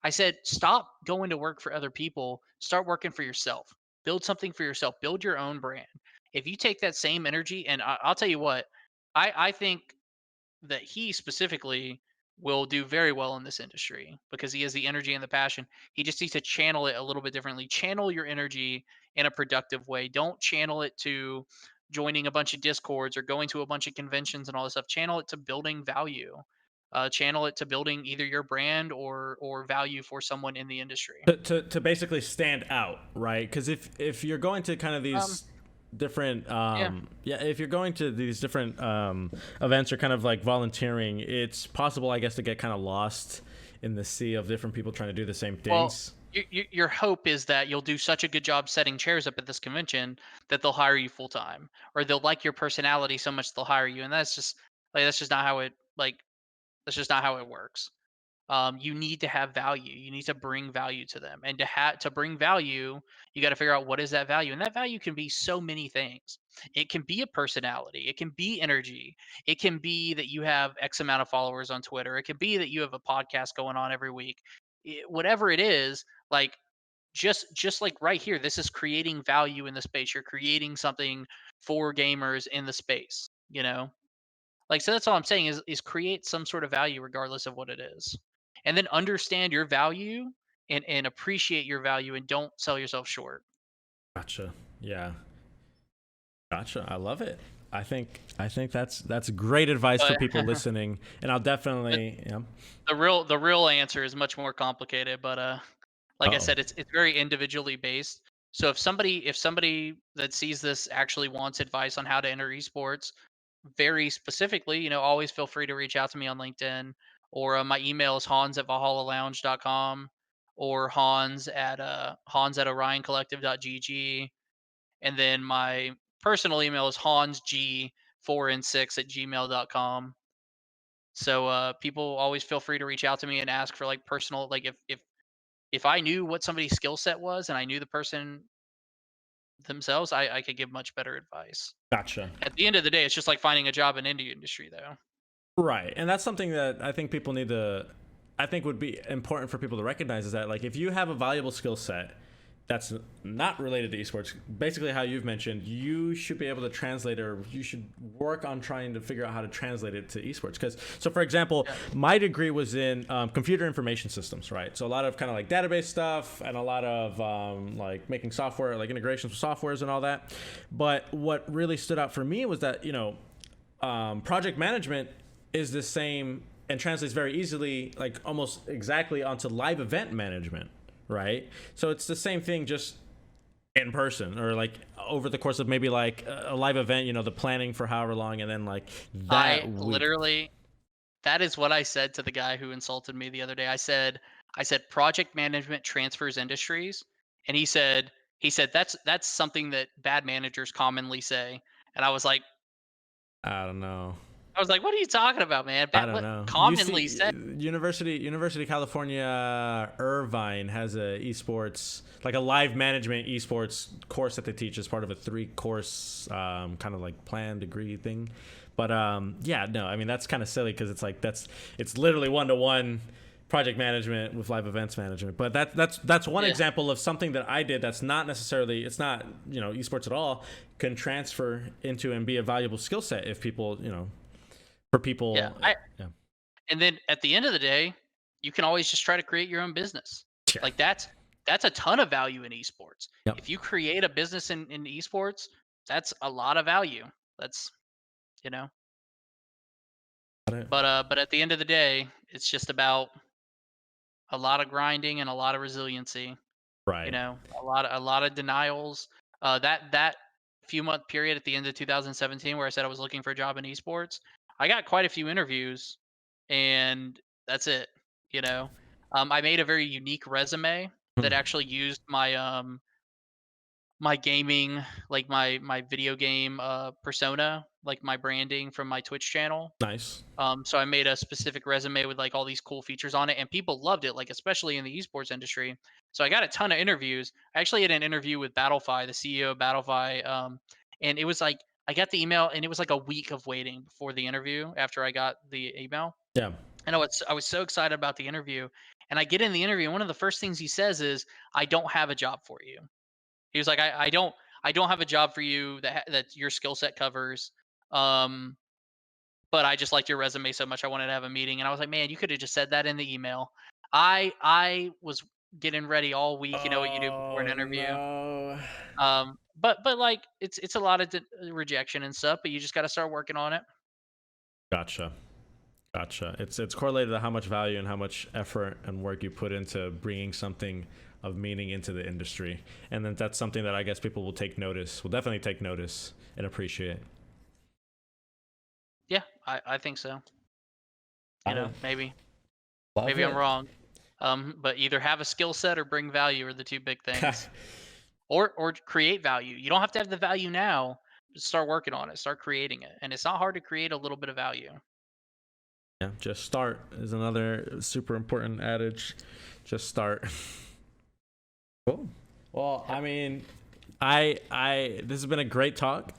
I said, "Stop going to work for other people. Start working for yourself. Build something for yourself. Build your own brand. If you take that same energy, and I'll tell you what, I think that he specifically will do very well in this industry because he has the energy and the passion. He just needs to channel it a little bit differently. Channel your energy in a productive way. Don't channel it to joining a bunch of discords or going to a bunch of conventions and all this stuff. Channel it to building value. Channel it to building either your brand or value for someone in the industry. To basically stand out, right? Because if you're going to kind of Um, these different yeah. yeah, if you're going to these different events or kind of like volunteering, it's possible, I guess, to get kind of lost in the sea of different people trying to do the same Well, things. your hope is that you'll do such a good job setting chairs up at this convention that they'll hire you full time, or they'll like your personality so much they'll hire you, and that's just not how it that's just not how it works. You need to have value. You need to bring value to them, and to bring value, you got to figure out what is that value, and that value can be so many things. It can be a personality. It can be energy. It can be that you have X amount of followers on Twitter. It can be that you have a podcast going on every week. Whatever it is, like just like right here, this is creating value in the space. You're creating something for gamers in the space. Like, so that's all I'm saying is create some sort of value regardless of what it is. And then understand your value and appreciate your value and don't sell yourself short. Gotcha. Yeah. Gotcha. I love it. I think that's great advice for But people listening, and I'll the, definitely, yeah. the real answer is much more complicated, but like I Oh, said, it's very individually based. So if somebody that sees this actually wants advice on how to enter esports, very specifically, always feel free to reach out to me on LinkedIn, or my email is hans@valhallalounge.com, or hans at orioncollective.gg, and then my personal email is hansg4n6@gmail.com. So people always feel free to reach out to me and ask for like personal, like if I knew what somebody's skill set was and I knew the person themselves, I could give much better advice. gotcha. At the end of the day, it's just like finding a job in indie industry, though. Right. And that's something that I think people need to, I think would be important for people to recognize, is that like if you have a valuable skill set that's not related to esports, basically how you've mentioned, you should be able to translate, or you should work on trying to figure out how to translate it to esports. Because, so for example, Yeah. my degree was in computer information systems, right? So a lot of kind of like database stuff and a lot of like making software, like integrations with softwares and all that. But what really stood out for me was that, project management is the same and translates very easily, like almost exactly, onto live event management, right? So it's the same thing, just in person, or like over the course of maybe like a live event, the planning for however long, and then like I that week. literally that is what I said to the guy who insulted me the other day. I said project management transfers industries, and he said that's something that bad managers commonly say. And I don't know. I was like, what are you talking about, man? I Bad don't what know. You commonly see, said. University of California, Irvine has a esports, like a live management esports course that they teach as part of a 3-course kind of like plan degree thing. But yeah, no, I mean that's kind of silly because it's like it's literally 1-to-1 project management with live events management. But that's one Yeah. example of something that I did that's not necessarily, it's not esports at all, can transfer into and be a valuable skill set if people for Yeah. people. Yeah. And then at the end of the day, you can always just try to create your own business. Yeah. Like that's a ton of value in esports. Yep. If you create a business in esports, that's a lot of value. That's you know. Got it. But at the end of the day, it's just about a lot of grinding and a lot of resiliency. Right. A lot of denials. That few month period at the end of 2017 where I said I was looking for a job in esports, I got quite a few interviews, and that's it. You know, I made a very unique resume Hmm. that actually used my gaming, like my video game persona like my branding from my Twitch channel. Nice. So I made a specific resume with like all these cool features on it, and people loved it, like especially in the esports industry. So I got a ton of interviews. I actually had an interview with Battlefy, the CEO of Battlefy, and it was like I got the email, and it was like a week of waiting before the interview after I got the email. Yeah. And I was so excited about the interview, and I get in the interview, and one of the first things he says is, "I don't have a job for you." He was like, I don't have a job for you that your skill set covers. Um, but I just liked your resume so much I wanted to have a meeting." And I was like, "Man, you could have just said that in the email." I was getting ready all week. You know what you do before an Oh interview. no. But like it's a lot of rejection and stuff. But you just got to start working on it. Gotcha. Gotcha. It's correlated to how much value and how much effort and work you put into bringing something of meaning into the industry, and then that's something that I guess people will take notice. Will definitely take notice and appreciate. Yeah, I think so. You I know, maybe love maybe I'm it. wrong. But either have a skill set or bring value are the two big things. Or create value. You don't have to have the value now. Just start working on it. Start creating it. And it's not hard to create a little bit of value. Yeah, just start is another super important adage. Just start. Cool. Well, I mean, I this has been a great talk.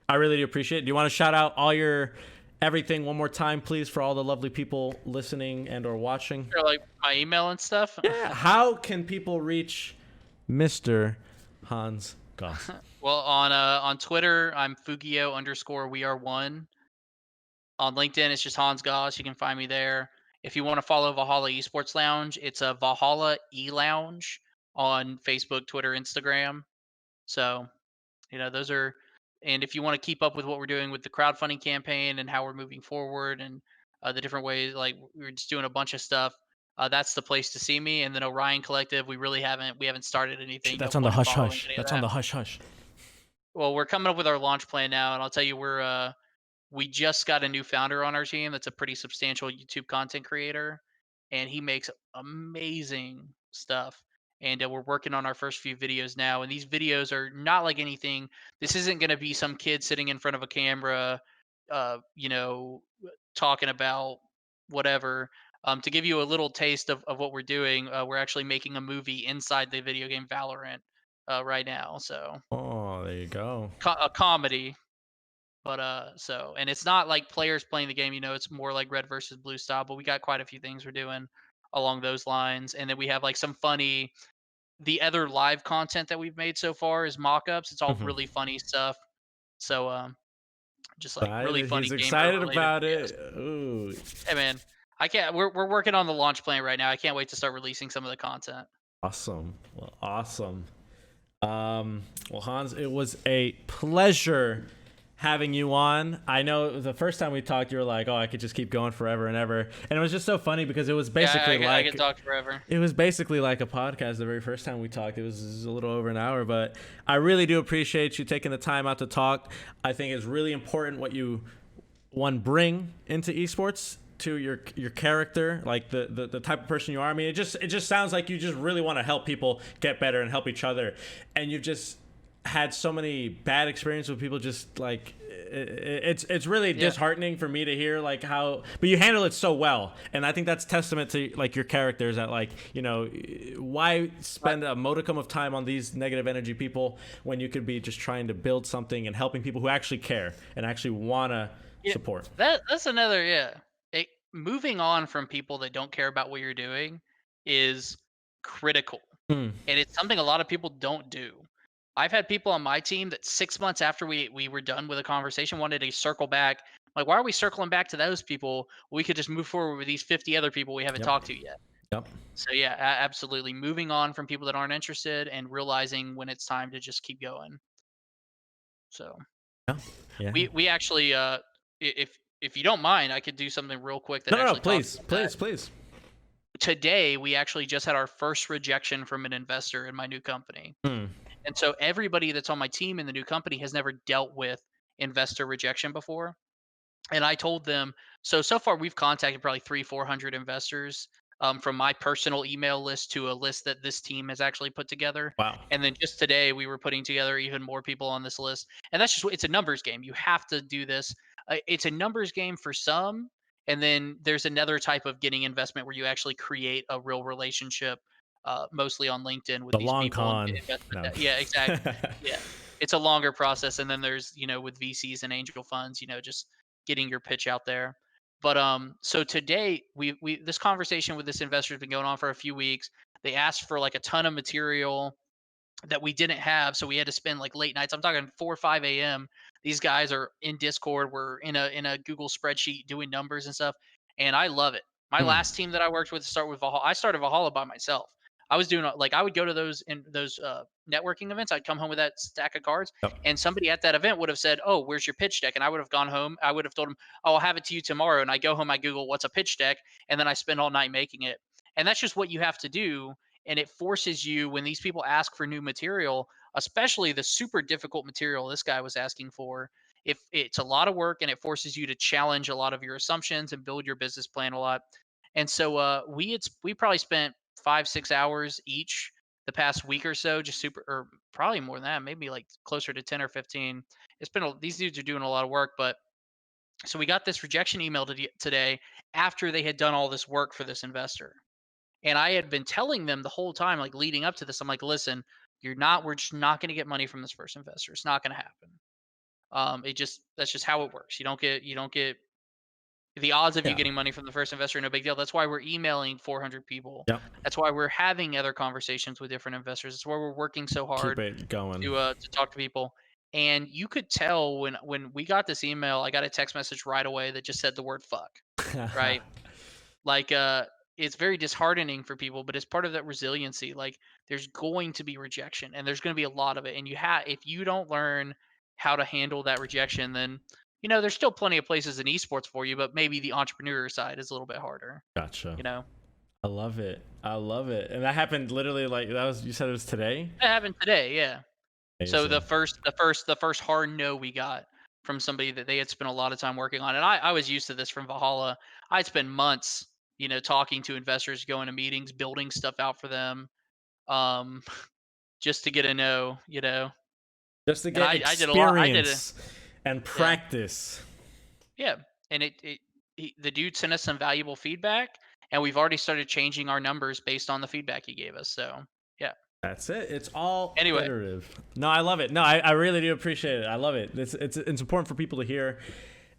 I really do appreciate it. Do you want to shout out all your everything one more time, please, for all the lovely people listening and or watching? Or like my email and stuff. Yeah. How can people reach Mr. Hans Goss? Well, on Twitter, I'm Fugio_we are one. On LinkedIn, it's just Hans Goss. You can find me there. If you want to follow Valhalla Esports Lounge, it's a Valhalla E Lounge on Facebook, Twitter, Instagram. So, those are, and if you want to keep up with what we're doing with the crowdfunding campaign and how we're moving forward and the different ways, like we're just doing a bunch of stuff, that's the place to see me. And then Orion Collective, we haven't started anything. No That's on the point in hush following hush. any of That's on that. the hush hush. Well, we're coming up with our launch plan now, and I'll tell you, we just got a new founder on our team that's a pretty substantial YouTube content creator, and he makes amazing stuff. And we're working on our first few videos now, and these videos are not like anything. This isn't going to be some kid sitting in front of a camera, uh, you know, talking about whatever. To give you a little taste of what we're doing, we're actually making a movie inside the video game Valorant right now. So Oh, there you go. a comedy, but and it's not like players playing the game, it's more like red versus blue style, but we got quite a few things we're doing along those lines. And then we have like some funny the other live content that we've made so far is mock-ups. It's all Mhm. really funny stuff. So just like really Excited. funny He's gamer excited related about videos. it. Ooh. Hey man, I can't we're working on the launch plan right now. I can't wait to start releasing some of the content. Awesome. Well, awesome. Well, Hans, it was a pleasure having you on. I know the first time we talked, you were like, "Oh, I could just keep going forever and ever," and it was just so funny because it was basically Yeah, I like could talk forever. it was basically like a podcast. The very first time we talked, it was a little over an hour, but I really do appreciate you taking the time out to talk. I think it's really important what you bring into esports to your character, like the type of person you are. I mean, it just sounds like you just really want to help people get better and help each other, and you've just had so many bad experiences with people. Just like it's really disheartening for me to hear like how, but you handle it so well, and I think that's testament to like your characters. That like why spend a modicum of time on these negative energy people when you could be just trying to build something and helping people who actually care and actually wanna support. That's another moving on from people that don't care about what you're doing is critical. Hmm. And it's something a lot of people don't do. I've had people on my team that 6 months after we were done with a conversation wanted to circle back. Like, why are we circling back to those people? We could just move forward with these 50 other people we haven't Yep. talked to yet. Yep. So yeah, absolutely. Moving on from people that aren't interested and realizing when it's time to just keep going. So Yeah. Yeah. we actually if you don't mind, I could do something real quick that No, actually talks please, about that. please. Today we actually just had our first rejection from an investor in my new company. Hmm. And so everybody that's on my team in the new company has never dealt with investor rejection before. And I told them, so far we've contacted probably 300-400 investors from my personal email list to a list that this team has actually put together. Wow. And then just today, we were putting together even more people on this list. And that's just, it's a numbers game. You have to do this. It's a numbers game for some. And then there's another type of getting investment where you actually create a real relationship, mostly on LinkedIn with The these long people. And con. get investment. No. Yeah, exactly. Yeah. It's a longer process. And then there's, with VCs and angel funds, just getting your pitch out there. But so today we this conversation with this investor has been going on for a few weeks. They asked for like a ton of material that we didn't have, so we had to spend like late nights. I'm talking 4 or 5 a.m. These guys are in Discord. We're in a Google spreadsheet doing numbers and stuff, and I love it. My Hmm. last team that I worked with start with Valhalla. I started Valhalla by myself. I was doing like I would go to those networking events. I'd come home with that stack of cards, Yep. and somebody at that event would have said, "Oh, where's your pitch deck?" And I would have gone home. I would have told them, "Oh, I'll have it to you tomorrow." And I go home, I Google what's a pitch deck, and then I spend all night making it. And that's just what you have to do. And it forces you when these people ask for new material, especially the super difficult material this guy was asking for. If it's a lot of work and it forces you to challenge a lot of your assumptions and build your business plan a lot. And so we probably spent 5-6 hours each the past week or so, just super, or probably more than that, maybe like closer to 10 or 15. It's been these dudes are doing a lot of work. But so we got this rejection email today after they had done all this work for this investor. And I had been telling them the whole time, like leading up to this, I'm like, listen, we're just not going to get money from this first investor. It's not going to happen. That's just how it works. You don't get the odds of you Yeah. getting money from the first investor are no big deal. That's why we're emailing 400 people. Yep. That's why we're having other conversations with different investors. That's why we're working so Keep hard it going. to talk to people. And you could tell when we got this email, I got a text message right away that just said the word fuck, right? Like it's very disheartening for people, but it's part of that resiliency. Like there's going to be rejection and there's going to be a lot of it, and if you don't learn how to handle that rejection, then there's still plenty of places in esports for you, but maybe the entrepreneur side is a little bit harder. Gotcha. you know I love it. I love it. And that happened literally like that was, you said it was today? that happened today, yeah. So Amazing. the first hard no we got from somebody that they had spent a lot of time working on, and I was used to this from Valhalla. I'd spend months, talking to investors, going to meetings, building stuff out for them, um, just to get a no. Just to And get I did a lot. I did it, experience and yeah, practice. yeah. And the dude sent us some valuable feedback, and we've already started changing our numbers based on the feedback he gave us. So yeah. That's it. It's all Anyway, iterative. No, I love it. No, I really do appreciate it. I love it. It's important for people to hear.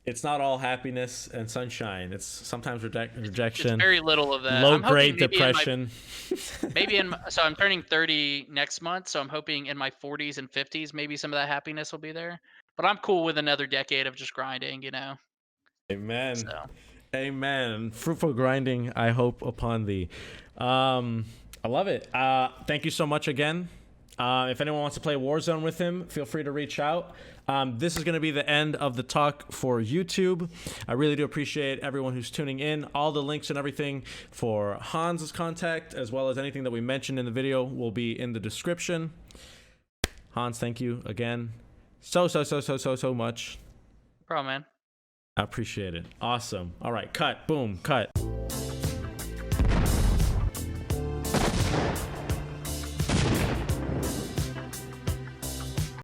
It's not all happiness and sunshine. It's sometimes it's rejection, very little of that. low I'm hoping grade maybe depression. so I'm turning 30 next month, so I'm hoping in my 40s and 50s maybe some of that happiness will be there. But I'm cool with another decade of just grinding. Amen. So Amen. Fruitful grinding, I hope upon thee. I love it. Thank you so much again. If anyone wants to play Warzone with him, feel free to reach out. This is going to be the end of the talk for YouTube. I really do appreciate everyone who's tuning in. All the links and everything for Hans's contact, as well as anything that we mentioned in the video, will be in the description. Hans, thank you again so much. bro, man. I appreciate it. Awesome. All right, cut. Boom, cut.